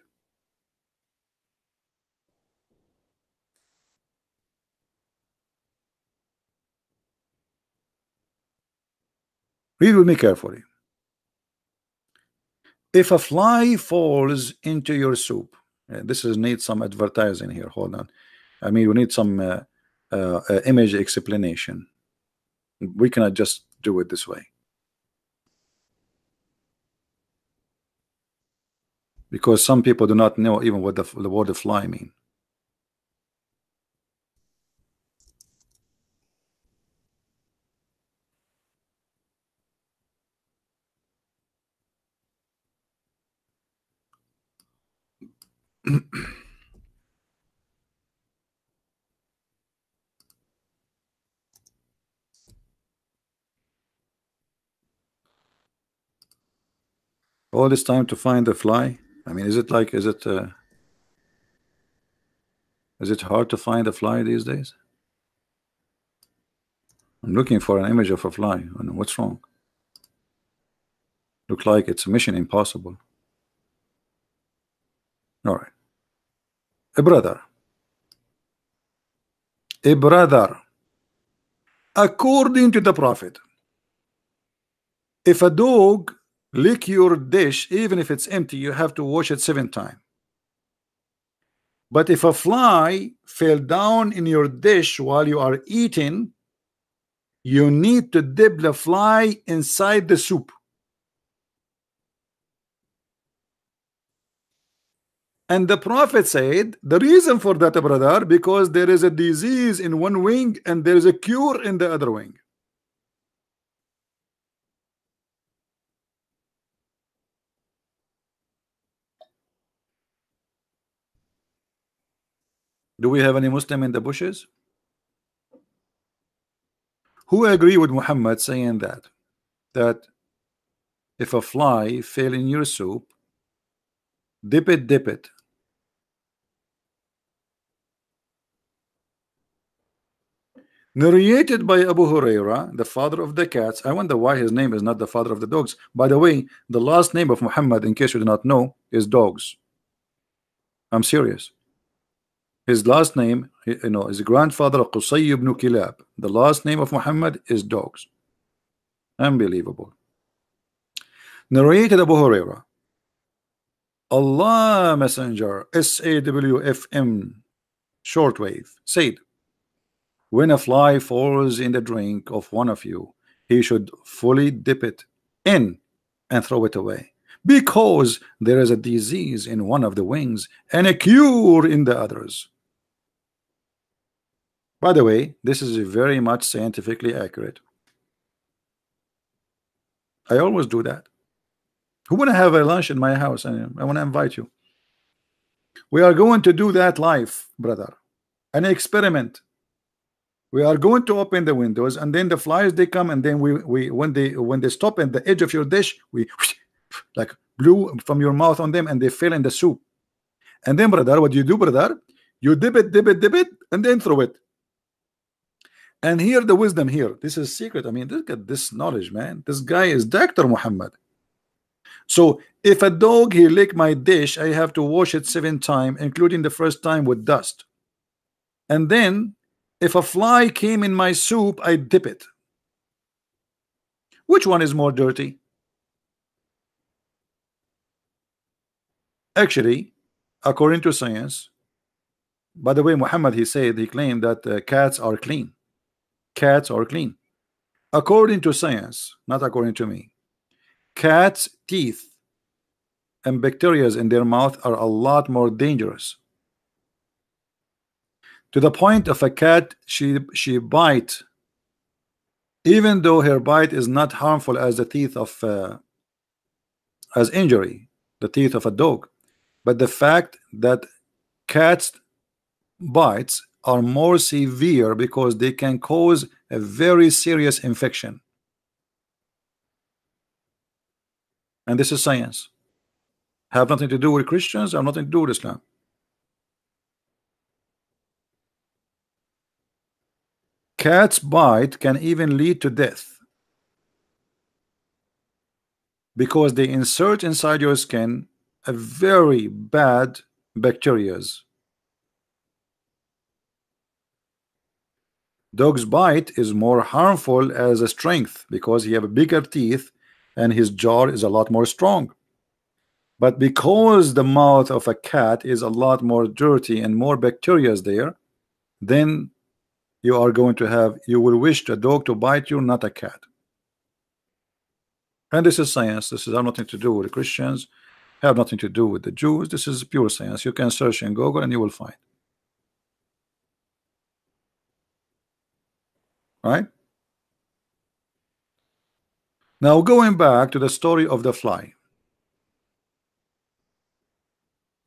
Read with me carefully. If a fly falls into your soup, this is need some advertising here. Hold on. I mean, we need some image explanation. We cannot just do it this way, because some people do not know even what the word fly mean. All this time to find the fly. I mean, is it hard to find a fly these days? I'm looking for an image of a fly. I don't know what's wrong. Look like it's a mission impossible. All right. A brother, according to the prophet, if a dog lick your dish, even if it's empty, you have to wash it 7 times. But if a fly fell down in your dish while you are eating, you need to dip the fly inside the soup. And the prophet said, the reason for that, brother, because there is a disease in one wing and there is a cure in the other wing. Do we have any Muslim in the bushes who agree with Muhammad saying that if a fly fell in your soup, dip it? Narrated by Abu Huraira, the father of the cats. I wonder why his name is not the father of the dogs. By the way, the last name of Muhammad, in case you do not know, is dogs. I'm serious. His last name, his grandfather Qusay ibn Kilab. The last name of Muhammad is dogs. Unbelievable. Narrated Abu Huraira. Allah Messenger SAWFM shortwave said, when a fly falls in the drink of one of you, he should fully dip it in and throw it away, because there is a disease in one of the wings and a cure in the others. By the way, this is very much scientifically accurate. I always do that. Who want to have a lunch in my house? I want to invite you. We are going to do that live, brother. An experiment. We are going to open the windows, and then the flies they come, and then we when they stop at the edge of your dish, we like blew from your mouth on them, and they fell in the soup. And then, brother, what do you do, brother? You dip it, and then throw it. And here the wisdom here. This is secret. I mean, look at this knowledge, man. This guy is Dr. Muhammad. So if a dog he lick my dish, I have to wash it 7 times, including the first time with dust. And then if a fly came in my soup, I dip it. Which one is more dirty? Actually, according to science, by the way, Muhammad, he claimed that cats are clean. Cats are clean. According to science, not according to me. Cats' teeth and bacteria in their mouth are a lot more dangerous. To the point of a cat, she bite, even though her bite is not harmful as the teeth of as injury, the teeth of a dog. But the fact that cats' bites are more severe because they can cause a very serious infection. And this is science. Have nothing to do with Christians, have nothing to do with Islam. Cat's bite can even lead to death because they insert inside your skin a very bad bacteria. Dog's bite is more harmful as a strength because he have bigger teeth and his jaw is a lot more strong. But because the mouth of a cat is a lot more dirty and more bacteria there, then you will wish a dog to bite you, not a cat. And this is science. This has nothing to do with the Christians, have nothing to do with the Jews. This is pure science. You can search in Google and you will find. Right? Now going back to the story of the fly.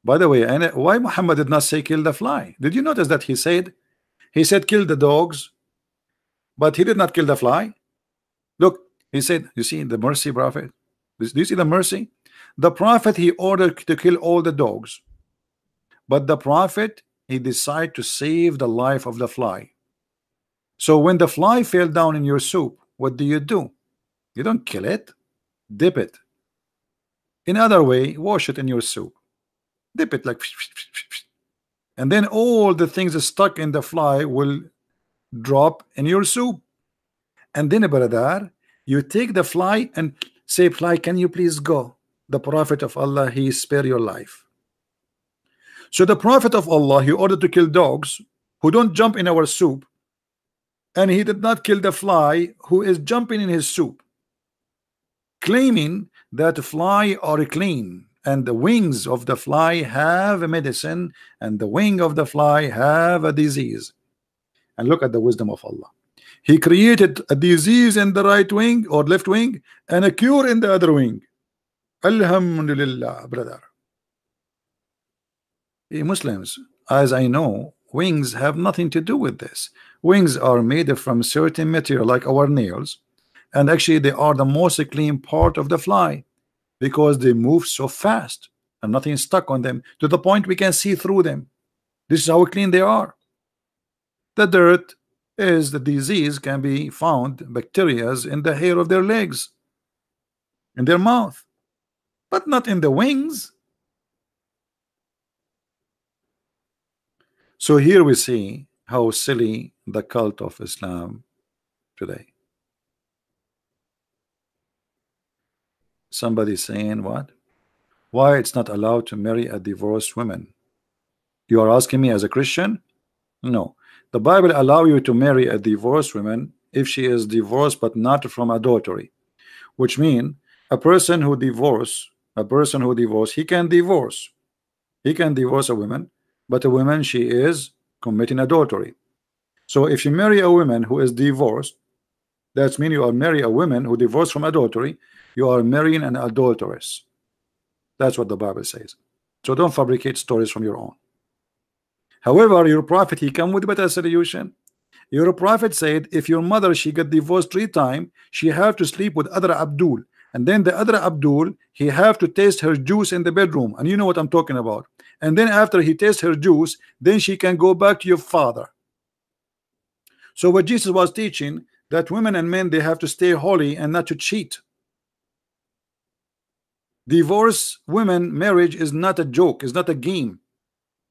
By the way, and why Muhammad did not say kill the fly? Did you notice that he said kill the dogs, but he did not kill the fly? Look, he said, you see the mercy, prophet? Do you see the mercy? The prophet, he ordered to kill all the dogs, but the prophet, he decided to save the life of the fly. So when the fly fell down in your soup, what do? You don't kill it, dip it. In other way, wash it in your soup, dip it like, and then all the things stuck in the fly will drop in your soup. And then, brother, you take the fly and say, fly, can you please go? The prophet of Allah, he spare your life. So the prophet of Allah, he ordered to kill dogs who don't jump in our soup, and he did not kill the fly who is jumping in his soup, claiming that fly are clean and the wings of the fly have a medicine and the wing of the fly have a disease. And look at the wisdom of Allah. He created a disease in the right wing or left wing and a cure in the other wing. Alhamdulillah, brother. Muslims, as I know, wings have nothing to do with this. Wings are made from certain material like our nails, and actually they are the most clean part of the fly because they move so fast and nothing is stuck on them to the point we can see through them. This is how clean they are. The dirt is the disease can be found, bacteria in the hair of their legs, in their mouth, but not in the wings. So here we see how silly the cult of Islam today. Somebody saying what? Why it's not allowed to marry a divorced woman? You are asking me as a Christian? No. The Bible allow you to marry a divorced woman if she is divorced but not from adultery, which mean a person who divorce, he can divorce. He can divorce a woman, but a woman she is committing adultery. So if you marry a woman who is divorced, that means you are marrying a woman who divorced from adultery. You are marrying an adulteress. That's what the Bible says. So don't fabricate stories from your own. However, your prophet, he come with a better solution. Your prophet said, if your mother, she got divorced 3 times, she have to sleep with other Abdul. And then the other Abdul, he have to taste her juice in the bedroom. And you know what I'm talking about. And then after he tastes her juice, then she can go back to your father. So what Jesus was teaching, that women and men, they have to stay holy and not to cheat. Divorce women marriage is not a joke, it's not a game.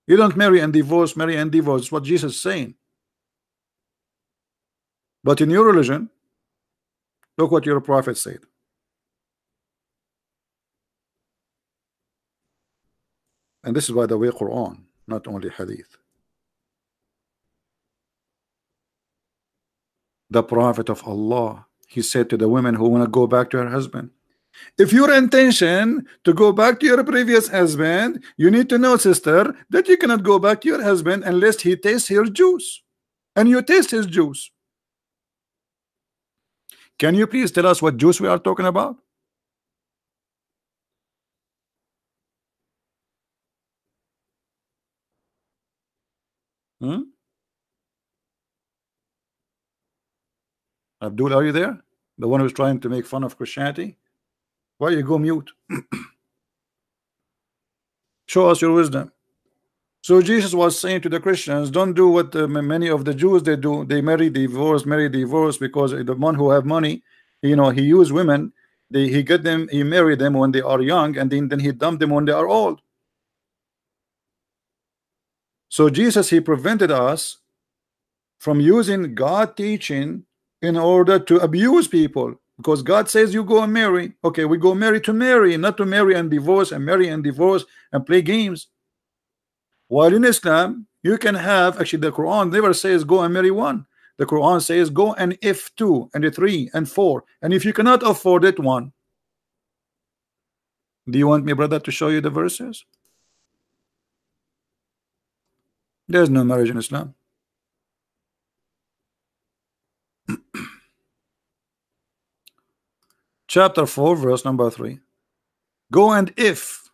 You don't marry and divorce, marry and divorce. It's what Jesus is saying. But in your religion, look what your prophet said. And this is, by the way, Quran, not only Hadith. The prophet of Allah, he said to the women who want to go back to her husband, if your intention to go back to your previous husband, you need to know, sister, that you cannot go back to your husband unless he tastes your juice. And you taste his juice. Can you please tell us what juice we are talking about? Abdul, are you there? The one who's trying to make fun of Christianity? Why you go mute? Show us your wisdom. So Jesus was saying to the Christians, don't do what many of the Jews they do. They marry divorce, because the one who have money, you know, he use women. He get them, he marry them when they are young, and then he dump them when they are old. So Jesus, he prevented us from using God teaching in order to abuse people, because God says you go and marry. Okay, we go marry to marry, not to marry and divorce and marry and divorce and play games. While in Islam, you can have, actually the Quran never says go and marry one. The Quran says go and if 2 and 3 and 4, and if you cannot afford it, 1. Do you want me, brother, to show you the verses? There's no marriage in Islam. Chapter 4, verse number 3. Go and if.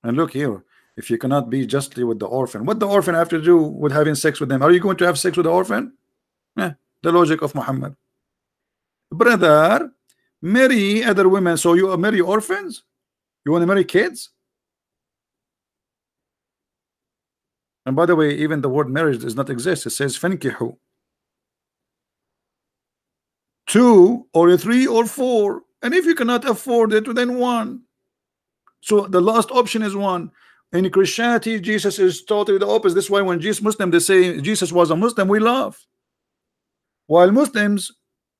And look here. If you cannot be justly with the orphan, what the orphan have to do with having sex with them? Are you going to have sex with the orphan? The logic of Muhammad. Brother, marry other women. So you marry orphans? You want to marry kids? And by the way, even the word marriage does not exist. It says fankihu. 2 or 3 or 4. And if you cannot afford it, then 1. So the last option is 1. In Christianity, Jesus is totally the opposite. This is why when Jesus Muslim, they say Jesus was a Muslim, we laugh. While Muslims,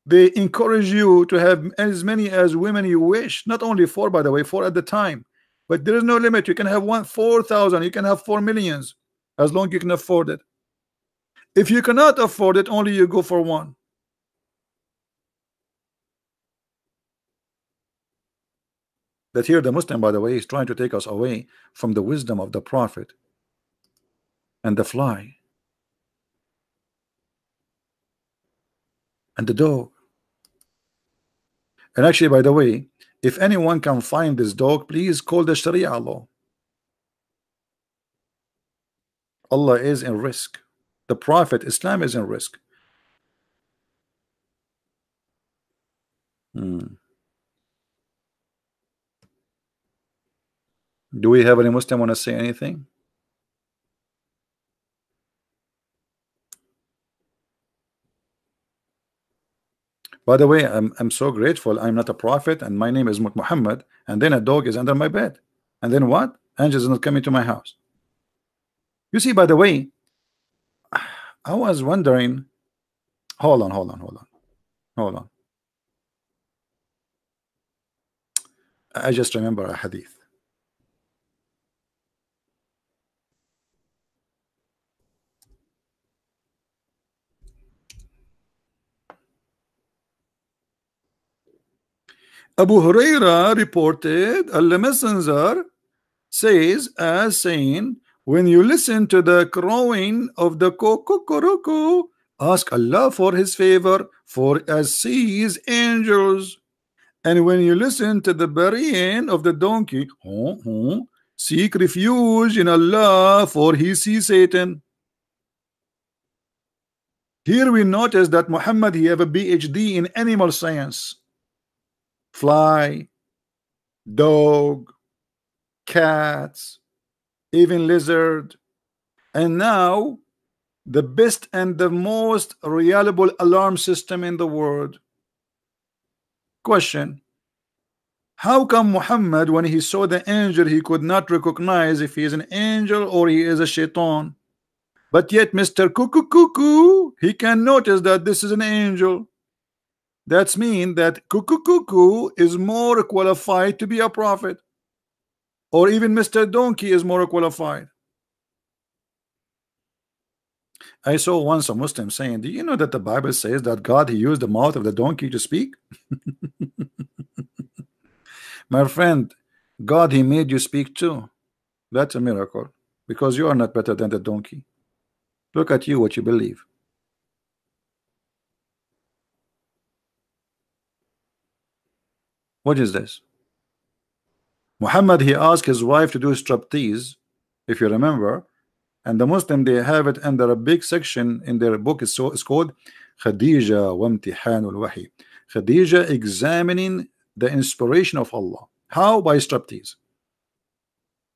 they encourage you to have as many as women you wish. Not only 4, by the way, 4 at the time. But there is no limit. You can have 4,000. You can have 4 millions, as long as you can afford it. If you cannot afford it, only you go for 1. That here the Muslim, by the way, is trying to take us away from the wisdom of the Prophet and the fly and the dog. And actually, by the way, if anyone can find this dog, please call the Sharia law. Allah is in risk. The Prophet, Islam is in risk. Do we have any Muslim want to say anything? By the way, I'm so grateful. I'm not a prophet, and my name is Muhammad. And then a dog is under my bed. And then what? Angels is not coming to my house. You see, by the way, I was wondering. Hold on, hold on, hold on, hold on. I just remember a hadith. Abu Huraira reported, the messenger says, as saying, when you listen to the crowing of the cuckoo, ask Allah for his favor, for as sees angels. And when you listen to the burying of the donkey, seek refuge in Allah, for he sees Satan. Here we notice that Muhammad, he have a PhD in animal science. Fly, dog, cats, even lizard. And now the best and the most reliable alarm system in the world. Question: how come Muhammad, when he saw the angel, he could not recognize if he is an angel or he is a shaitan? But yet Mr. Cuckoo, he can notice that this is an angel. That's mean that Cuckoo is more qualified to be a prophet, or even Mr. Donkey is more qualified. I saw once a Muslim saying, do you know that the Bible says that God, he used the mouth of the donkey to speak? My friend, God, he made you speak too. That's a miracle, because you are not better than the donkey. Look at you, what you believe. What is this? Muhammad, he asked his wife to do striptease, if you remember, and the Muslim, they have it under a big section in their book. It's called Khadija wa Imtihanul Wahi. Khadija examining the inspiration of Allah. How? By striptease.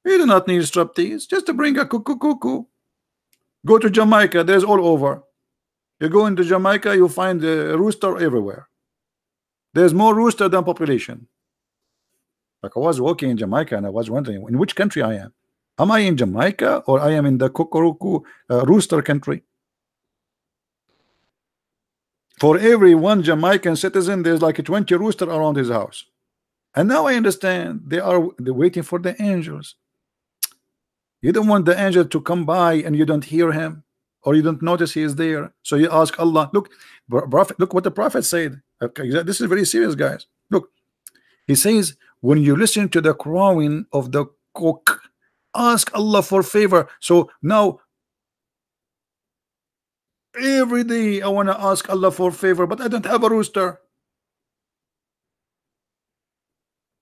You do not need striptease, just to bring a cuckoo. Go to Jamaica, there's all over. You go into Jamaica, you find a rooster everywhere. There's more rooster than population. Like, I was walking in Jamaica and I was wondering in which country I am. Am I in Jamaica or I am in the cuckoo rooster country? For every one Jamaican citizen, there's like a 20 rooster around his house. And now I understand they're waiting for the angels. You don't want the angel to come by and you don't hear him, or you don't notice he is there. So you ask Allah. Look, prophet, look what the prophet said. Okay, this is very serious, guys. Look, he says, when you listen to the crowing of the cock, ask Allah for favor. So now every day I want to ask Allah for favor, but I don't have a rooster.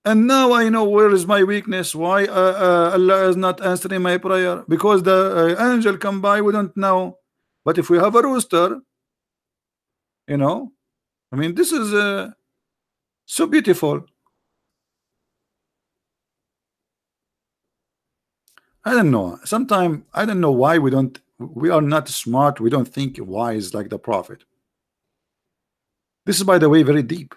And now I know where is my weakness. Why Allah is not answering my prayer? Because the angel come by, we don't know. But if we have a rooster, you know, I mean, this is so beautiful. I don't know. Sometimes I don't know why we are not smart. We don't think wise like the prophet. This is, by the way, very deep.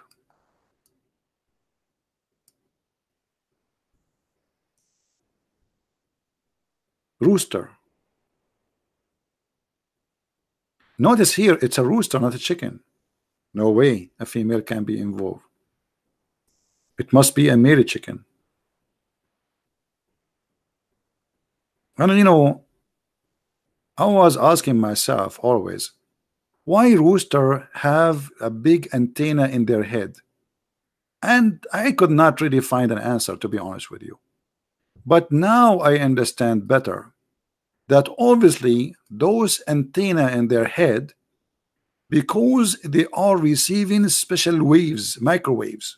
Rooster. Notice here, it's a rooster, not a chicken. No way a female can be involved. It must be a male chicken. And you know, I was asking myself always, why rooster have a big antenna in their head? And I could not really find an answer, to be honest with you. But now I understand better that obviously those antenna in their head, because they are receiving special waves, microwaves,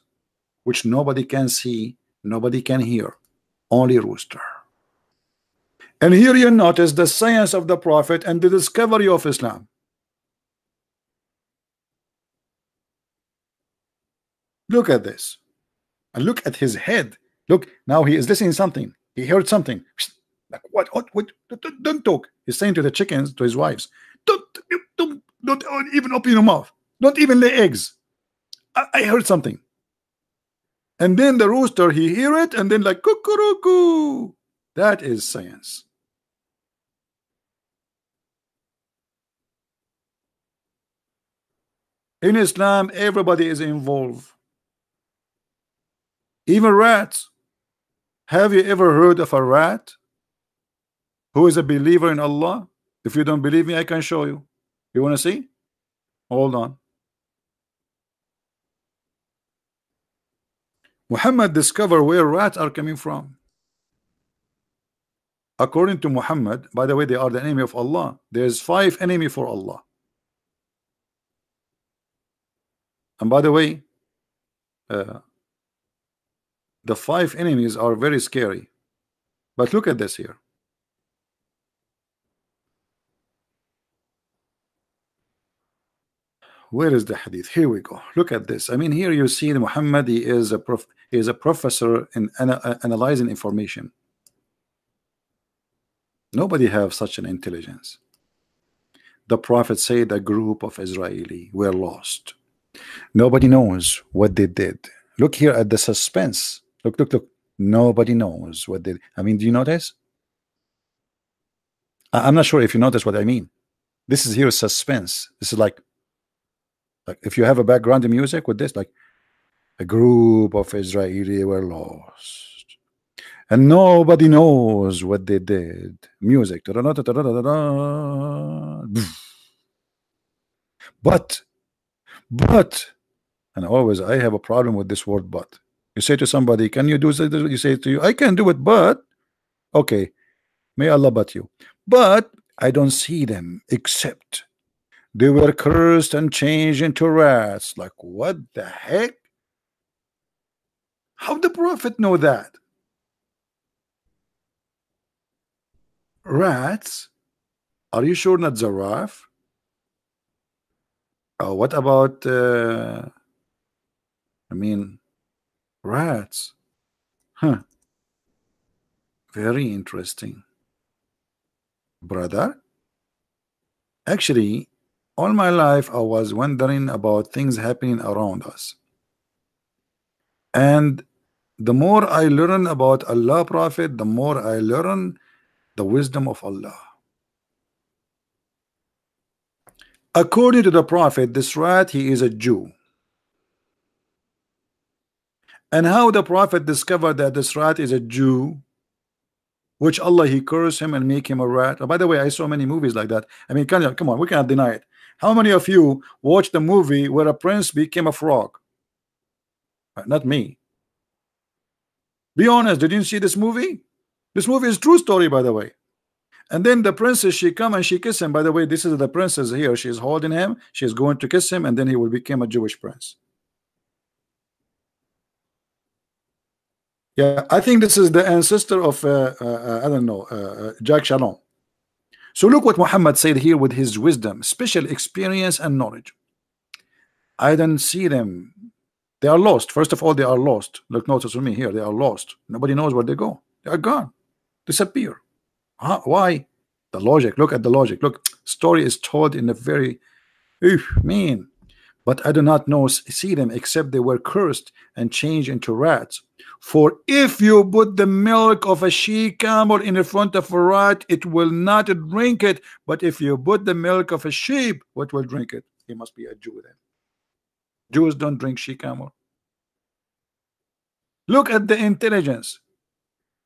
which nobody can see, nobody can hear, only rooster. And here you notice the science of the prophet and the discovery of Islam. Look at this, and look at his head. Look, now he is listening to something. He heard something. Like what? Don't talk. He's saying to the chickens, to his wives, don't even open your mouth. Don't even lay eggs. I heard something. And then the rooster, he hear it, and then like cuckoo. That is science. In Islam, everybody is involved, even rats. Have you ever heard of a rat who is a believer in Allah? If you don't believe me, I can show you. You want to see? Hold on. Muhammad discovered where rats are coming from. According to Muhammad, by the way, they are the enemy of Allah. There's 5 enemies for Allah. And by the way, the 5 enemies are very scary. But look at this here. Where is the hadith? Here we go. Look at this. I mean, here you see Muhammad. He is a professor in analyzing information. Nobody have such an intelligence. The Prophet said a group of Israeli were lost. Nobody knows what they did. Look here at the suspense. Look, look, look. Nobody knows what they. I mean, do you notice? I'm not sure if you notice what I mean. This is here suspense. This is like if you have a background music with this, like a group of Israeli were lost, and nobody knows what they did. Music. But, and always I have a problem with this word but. You say to somebody, can you do this? You say to you, I can do it, but okay, may Allah but you. But I don't see them except they were cursed and changed into rats. Like, what the heck? How the Prophet know that? Rats? Are you sure not giraffe? Oh, what about I mean rats? Huh. Very interesting, brother. Actually, all my life I was wondering about things happening around us, and the more I learn about Allah Prophet, the more I learn the wisdom of Allah. According to the Prophet, this rat, he is a Jew. And how the Prophet discovered that this rat is a Jew, which Allah, he cursed him and make him a rat. Oh, by the way, I saw many movies like that. I mean, come on, we cannot deny it. How many of you watched the movie where a prince became a frog? Not me. Be honest, did you see this movie? This movie is true story, by the way. And then the princess, she come and she kiss him. By the way, this is the princess here. She's holding him. She's going to kiss him, and then he will become a Jewish prince. Yeah, I think this is the ancestor of I don't know, Jack Shalom. So look what Muhammad said here with his wisdom, special experience and knowledge. I don't see them. They are lost. First of all, they are lost. Look, notice with me here. They are lost. Nobody knows where they go. They are gone. Disappear. Why? The logic. Look at the logic. Look, story is told in a very mean. But I do not see them except they were cursed and changed into rats. For if you put the milk of a she camel in the front of a rat, it will not drink it. But if you put the milk of a sheep, what will drink it? He must be a Jew then. Jews don't drink she camel. Look at the intelligence.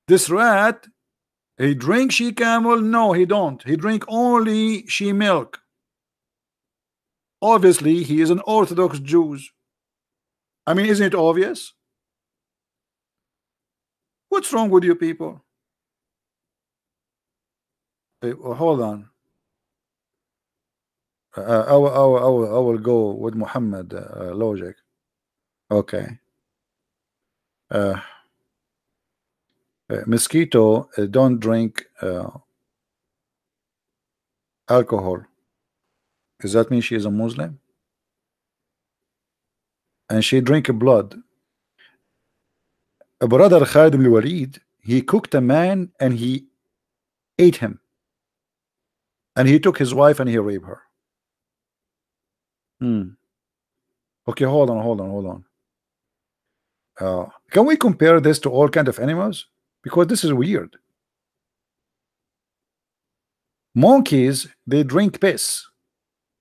This rat, he drink she camel? No, he don't. He drink only she milk. Obviously, he is an Orthodox Jew. I mean, isn't it obvious? What's wrong with you people? Hey, well, hold on. I will go with Muhammad logic. Okay. Mosquito don't drink alcohol. Does that mean she is a Muslim? And she drink blood. A brother Khalid ibn Walid, he cooked a man and he ate him. And he took his wife and he raped her. Okay, hold on. Can we compare this to all kinds of animals? Because this is weird. Monkeys, they drink piss.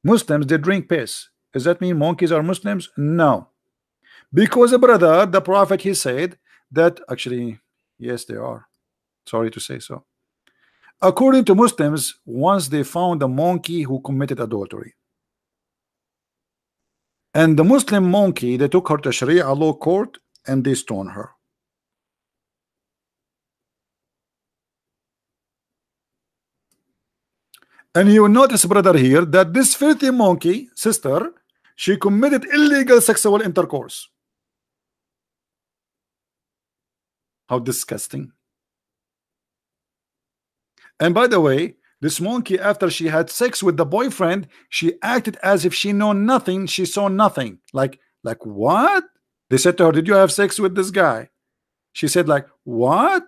Muslims, they drink piss. Does that mean monkeys are Muslims? No. Because, brother, the Prophet, he said that actually, yes, they are. Sorry to say so. According to Muslims, once they found a monkey who committed adultery. And the Muslim monkey, they took her to Sharia law court and they stoned her. And you notice, brother, here that this filthy monkey, sister, she committed illegal sexual intercourse. How disgusting. And by the way, this monkey, after she had sex with the boyfriend, she acted as if she know nothing, she saw nothing. Like what? They said to her, did you have sex with this guy? She said like, what?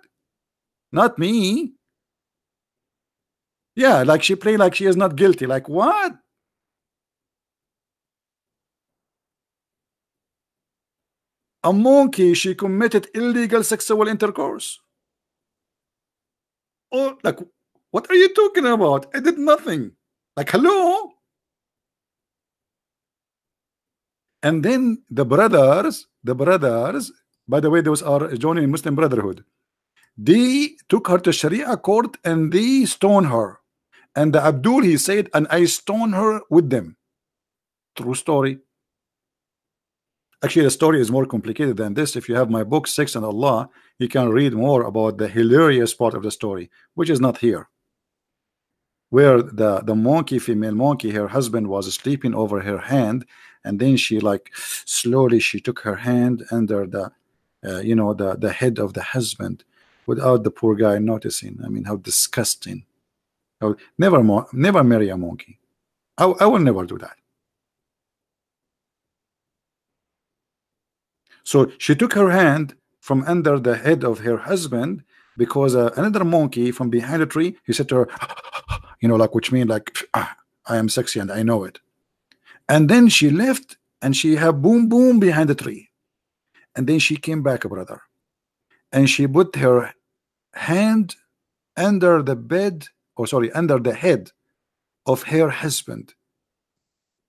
Not me. Yeah, like she played like she is not guilty. Like what? A monkey, she committed illegal sexual intercourse. Oh, like what are you talking about? I did nothing. Like hello. And then the brothers, by the way, those are joining Muslim Brotherhood. They took her to Sharia court and they stoned her. And the Abdul, he said, and I stoned her with them. True story. Actually, the story is more complicated than this. If you have my book, Sex and Allah, you can read more about the hilarious part of the story, which is not here. Where the monkey, female monkey, her husband was sleeping over her hand, and then she like slowly she took her hand under the the head of the husband without the poor guy noticing. I mean, how disgusting. Never marry a monkey. I will never do that. So she took her hand from under the head of her husband because another monkey from behind a tree, he said to her, like, which means like, I am sexy and I know it. And then she left and she had boom boom behind the tree. And then she came back, brother, and she put her hand under the bed, or sorry, under the head of her husband,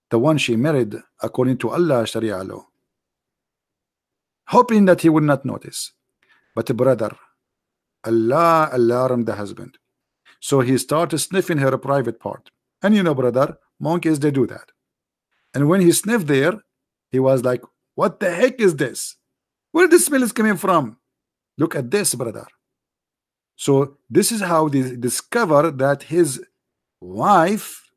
the one she married according to Allah Sharia law, hoping that he would not notice. But brother, Allah alarmed the husband, so he started sniffing her private part. And brother, monkeys, they do that. And when he sniffed there, he was like, what the heck is this? Where the smell is coming from? Look at this, brother. So this is how they discover that his wife,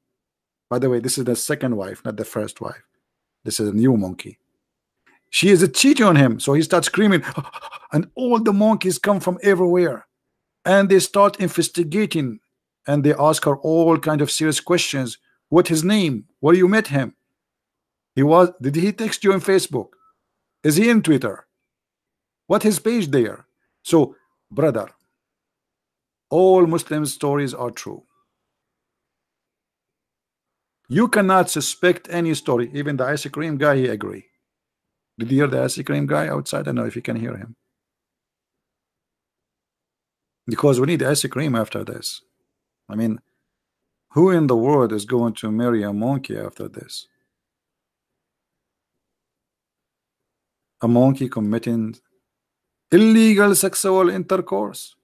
by the way, this is the second wife, not the first wife. This is a new monkey. She is a cheating on him. So he starts screaming, and all the monkeys come from everywhere, and they start investigating, and they ask her all kind of serious questions. What his name? Where you met him? Did he text you on Facebook? Is he in Twitter? What his page there? So, brother, all Muslim stories are true. You cannot suspect any story. Even the ice cream guy, he agree. Did you hear the ice cream guy outside? I don't know if you can hear him. Because we need ice cream after this. I mean, who in the world is going to marry a monkey after this? A monkey committing illegal sexual intercourse.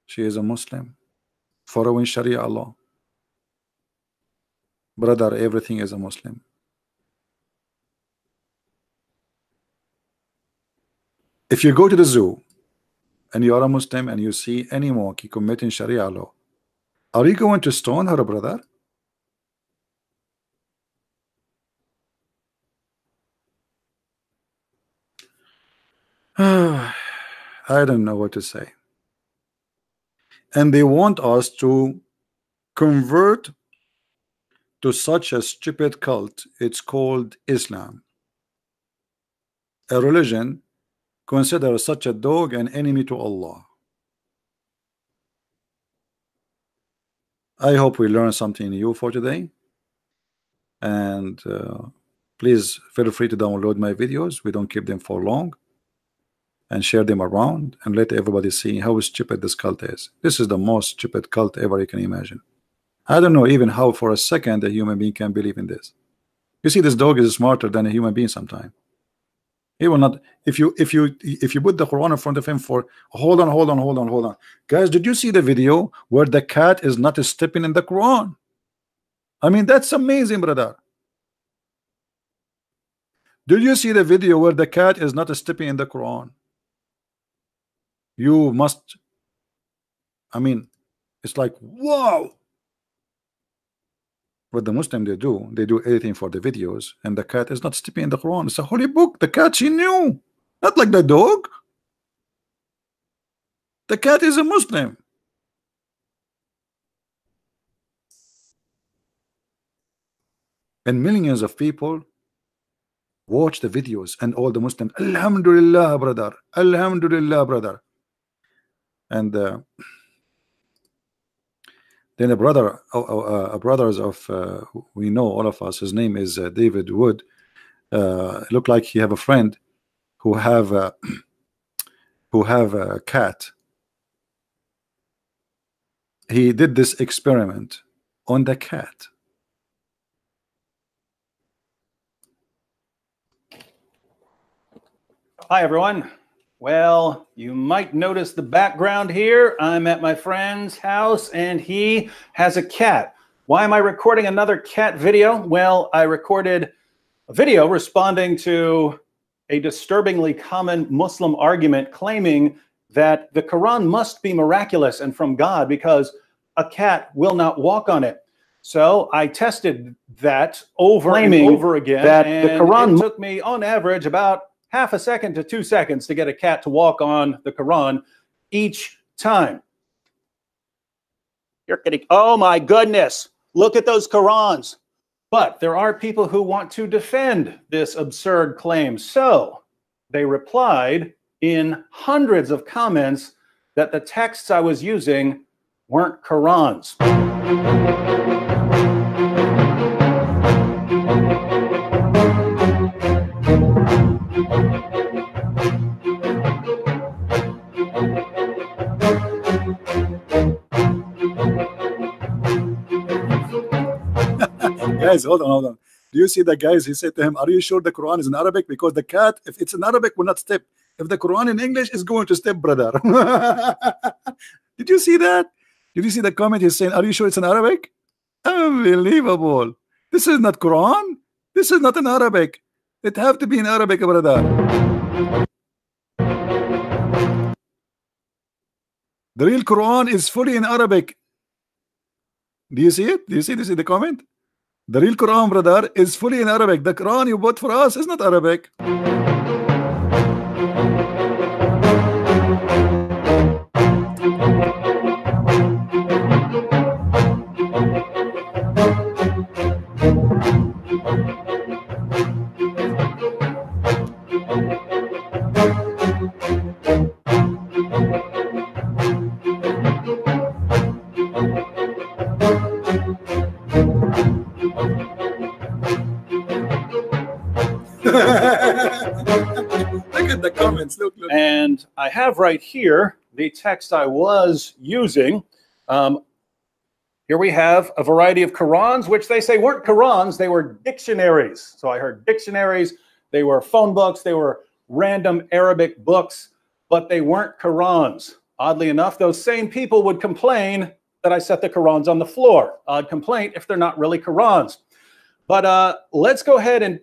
She is a Muslim following Sharia law. Brother, everything is a Muslim. If you go to the zoo and you are a Muslim and you see any monkey committing Sharia law, are you going to stone her, brother? I don't know what to say. And they want us to convert to such a stupid cult. It's called Islam, a religion consider such a dog an enemy to Allah. I hope we learned something new for today, and please feel free to download my videos. We don't keep them for long, and share them around and let everybody see how stupid this cult is. This is the most stupid cult ever you can imagine. I don't know even how for a second a human being can believe in this. You see, this dog is smarter than a human being sometimes. He will not. If you put the Quran in front of him for hold on, guys, did you see the video where the cat is not stepping in the Quran? I mean, that's amazing, brother. Did you see the video where the cat is not stepping in the Quran? You must. I mean, it's like, wow. What the Muslim they do anything for the videos, and the cat is not stepping in the Quran. It's a holy book. The cat, she knew, not like the dog. The cat is a Muslim. And millions of people watch the videos, and all the Muslims, Alhamdulillah, brother, Alhamdulillah, brother. And then a brothers of we know, all of us, his name is David Wood. Look like he have a friend who have a cat. He did this experiment on the cat. Hi everyone. Well, you might notice the background here. I'm at my friend's house and he has a cat. Why am I recording another cat video? Well, I recorded a video responding to a disturbingly common Muslim argument claiming that the Quran must be miraculous and from God because a cat will not walk on it. So I tested that over and over again, that the Quran took me on average about half a second to 2 seconds to get a cat to walk on the Quran each time. You're kidding. Oh my goodness. Look at those Qurans. But there are people who want to defend this absurd claim. So they replied in hundreds of comments that the texts I was using weren't Qurans. Guys, hold on. Do you see the guys? He said to him, are you sure the Quran is in Arabic? Because the cat, if it's in Arabic, will not step. If the Quran in English is going to step, brother. Did you see that? Did you see the comment? He's saying, are you sure it's in Arabic? Unbelievable. This is not Quran. This is not in Arabic. It have to be in Arabic, brother. The real Quran is fully in Arabic. Do you see it? Do you see the comment? The real Quran, brother, is fully in Arabic. The Quran you bought for us is not Arabic. Look at the comments. Look. And I have right here the text I was using. Here we have a variety of Qurans, which they say weren't Qurans, they were dictionaries. So I heard dictionaries, they were phone books, they were random Arabic books, but they weren't Qurans. Oddly enough, those same people would complain that I set the Qurans on the floor. Odd complaint if they're not really Qurans. But let's go ahead and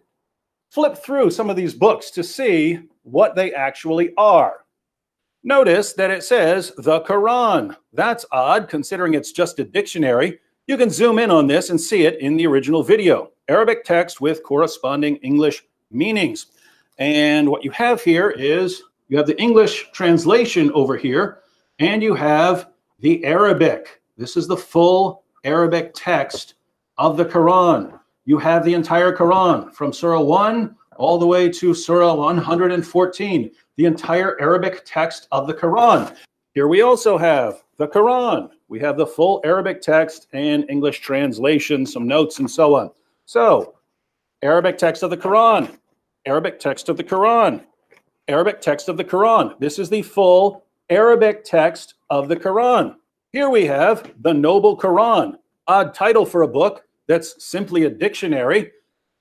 flip through some of these books to see what they actually are. Notice that it says the Quran. That's odd considering it's just a dictionary. You can zoom in on this and see it in the original video. Arabic text with corresponding English meanings. And what you have here is you have the English translation over here and you have the Arabic. This is the full Arabic text of the Quran. You have the entire Quran from Surah 1 all the way to Surah 114, the entire Arabic text of the Quran. Here we also have the Quran. We have the full Arabic text and English translation, some notes and so on. So, Arabic text of the Quran, Arabic text of the Quran, Arabic text of the Quran. This is the full Arabic text of the Quran. Here we have the Noble Quran, odd title for a book that's simply a dictionary.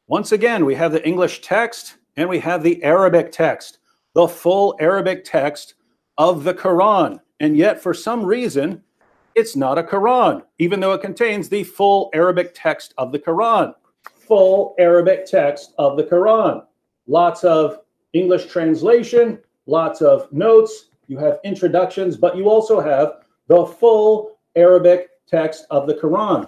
Once again, we have the English text and we have the Arabic text, the full Arabic text of the Quran. And yet, for some reason, it's not a Quran, even though it contains the full Arabic text of the Quran. Full Arabic text of the Quran. Lots of English translation, lots of notes. You have introductions, but you also have the full Arabic text of the Quran.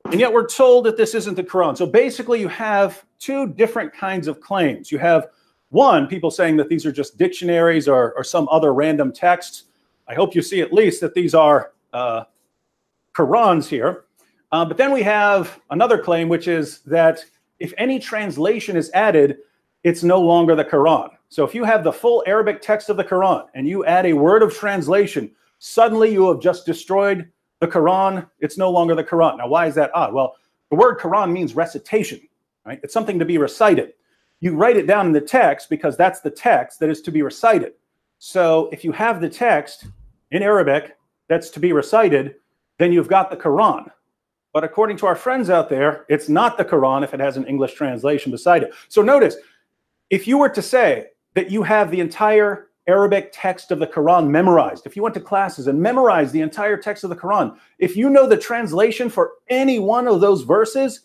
And yet we're told that this isn't the Quran. So basically you have two different kinds of claims. You have one, people saying that these are just dictionaries or some other random texts. I hope you see at least that these are Qurans here. But then we have another claim, which is that if any translation is added, it's no longer the Quran. So if you have the full Arabic text of the Quran and you add a word of translation, suddenly you have just destroyed the Quran. It's no longer the Quran. Now, why is that odd? Well, the word Quran means recitation, right? It's something to be recited. You write it down in the text because that's the text that is to be recited. So if you have the text in Arabic that's to be recited, then you've got the Quran. But according to our friends out there, it's not the Quran if it has an English translation beside it. So notice, if you were to say that you have the entire Arabic text of the Quran memorized, if you went to classes and memorized the entire text of the Quran, if you know the translation for any one of those verses,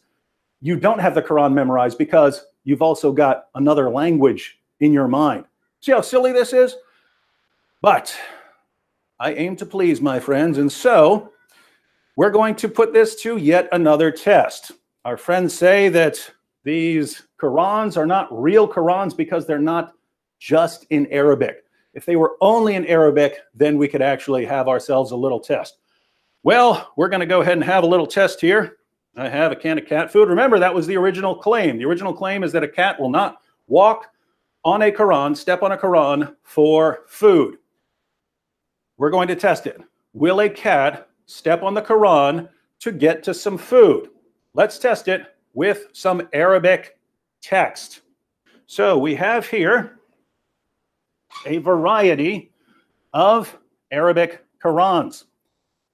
you don't have the Quran memorized because you've also got another language in your mind. See how silly this is? But I aim to please, my friends, and so we're going to put this to yet another test. Our friends say that these Qurans are not real Qurans because they're not just in Arabic. If they were only in Arabic, then we could actually have ourselves a little test. Well, we're going to go ahead and have a little test here. I have a can of cat food. Remember, that was the original claim. The original claim is that a cat will not walk on a Quran, step on a Quran for food. We're going to test it. Will a cat step on the Quran to get to some food? Let's test it with some Arabic text. So we have here a variety of Arabic Qurans.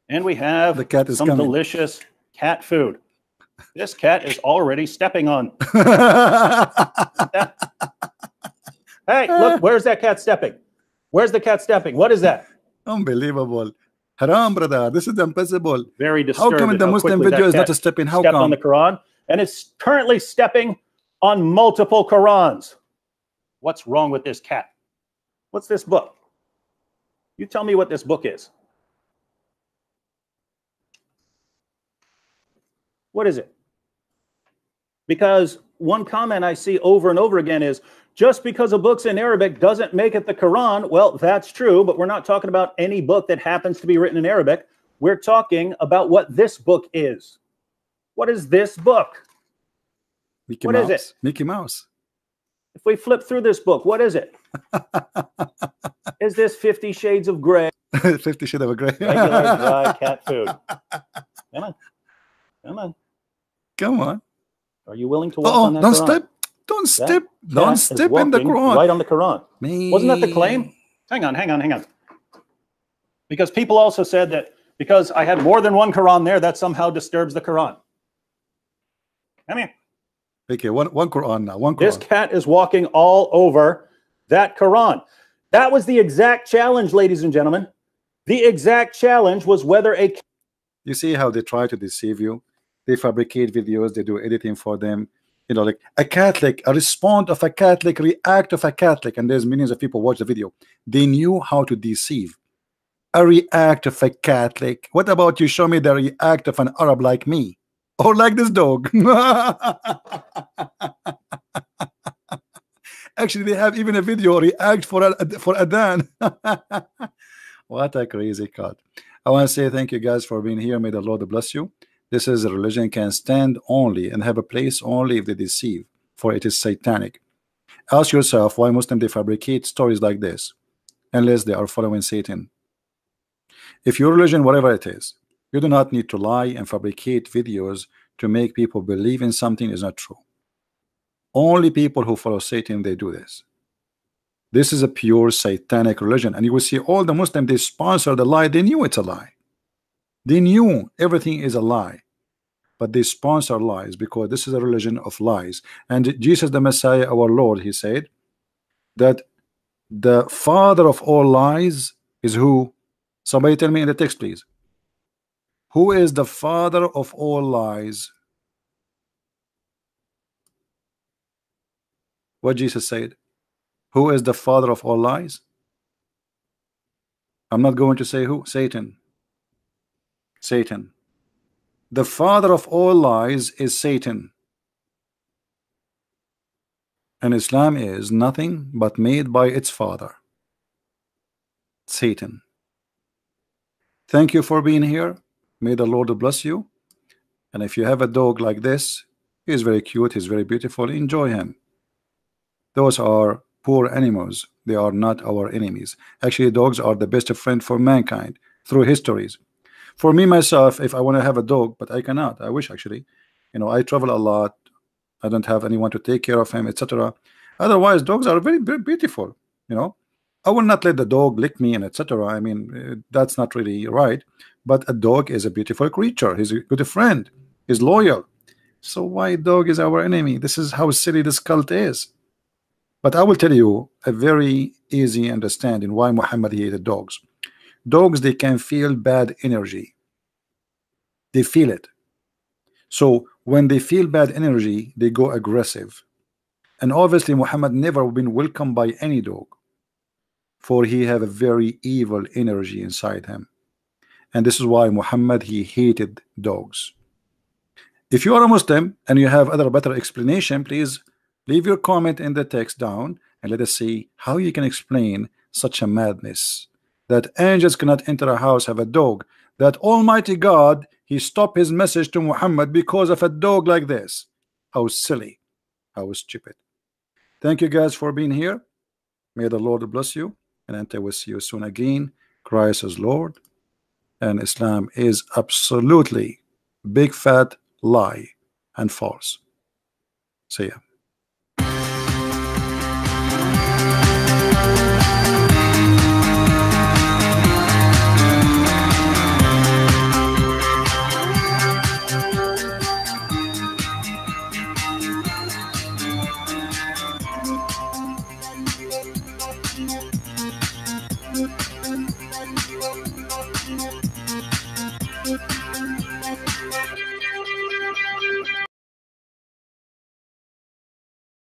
And we have some delicious cat food. This cat is already stepping on. Hey, look, where's that cat stepping? Where's the cat stepping? What is that? Unbelievable. Haram, brother. This is impossible. Very disturbing. How come in the Muslim video is not stepping? How come? On the Quran, and it's currently stepping on multiple Qurans. What's wrong with this cat? What's this book? You tell me what this book is. What is it? Because one comment I see over and over again is, just because a book's in Arabic doesn't make it the Quran. Well, that's true, but we're not talking about any book that happens to be written in Arabic. We're talking about what this book is. What is this book? Mickey Mouse. What is it? Mickey Mouse. If we flip through this book, what is it? Is this 50 Shades of Grey? 50 Shades of Grey. Regular dry cat food. Come on. Come on. Come on. Are you willing to walk on that don't Quran? Step. Don't step. Don't step in the Quran. Right on the Quran. Wasn't that the claim? Hang on. Because people also said that because I had more than one Quran there, that somehow disturbs the Quran. Come here. Okay, one Quran now. One Quran. This cat is walking all over that Quran. That was the exact challenge, ladies and gentlemen. The exact challenge was whether a... You see how they try to deceive you? They fabricate videos, they do editing for them. You know, like a Catholic, a response of a Catholic, react of a Catholic, and there's millions of people watch the video. They knew how to deceive. A react of a Catholic. What about you show me the react of an Arab like me? Or like this dog? Actually, they have even a video react for Adhan. What a crazy cut. I want to say thank you guys for being here. May the Lord bless you. This is a religion can stand only and have a place only if they deceive, for it is satanic. Ask yourself why Muslims they fabricate stories like this, unless they are following Satan. If your religion, whatever it is, you do not need to lie and fabricate videos to make people believe in something is not true. Only people who follow Satan, they do this. This is a pure satanic religion, and you will see all the Muslims they sponsor the lie. They knew it's a lie. They knew everything is a lie, but they sponsor lies, because this is a religion of lies. And Jesus the Messiah, our Lord, he said that the father of all lies is who? Somebody tell me in the text, please. Who is the father of all lies? What Jesus said. Who is the father of all lies? I'm not going to say who. Satan. Satan. The father of all lies is Satan. And Islam is nothing but made by its father, Satan. Thank you for being here. May the Lord bless you. And if you have a dog like this, he is very cute, he's very beautiful, enjoy him. Those are poor animals. They are not our enemies. Actually, dogs are the best friend for mankind through histories. For me myself, if I want to have a dog, but I cannot, I wish actually, you know, I travel a lot, I don't have anyone to take care of him, etc. Otherwise, dogs are very, very beautiful, you know. I will not let the dog lick me and etc. I mean, that's not really right. But a dog is a beautiful creature. He's a good friend. He's loyal. So why dog is our enemy? This is how silly this cult is. But I will tell you a very easy understanding why Muhammad hated dogs. Dogs, they can feel bad energy. They feel it. So when they feel bad energy, they go aggressive. And obviously Muhammad never been welcomed by any dog, for he have a very evil energy inside him. And this is why Muhammad, he hated dogs. If you are a Muslim and you have other better explanation, please leave your comment in the text down and let us see how you can explain such a madness, that angels cannot enter a house, have a dog, that Almighty God, he stopped his message to Muhammad because of a dog like this. How silly, how stupid. Thank you guys for being here. May the Lord bless you, and until we see you soon again. Christ is Lord, and Islam is absolutely big fat lie and false. See ya.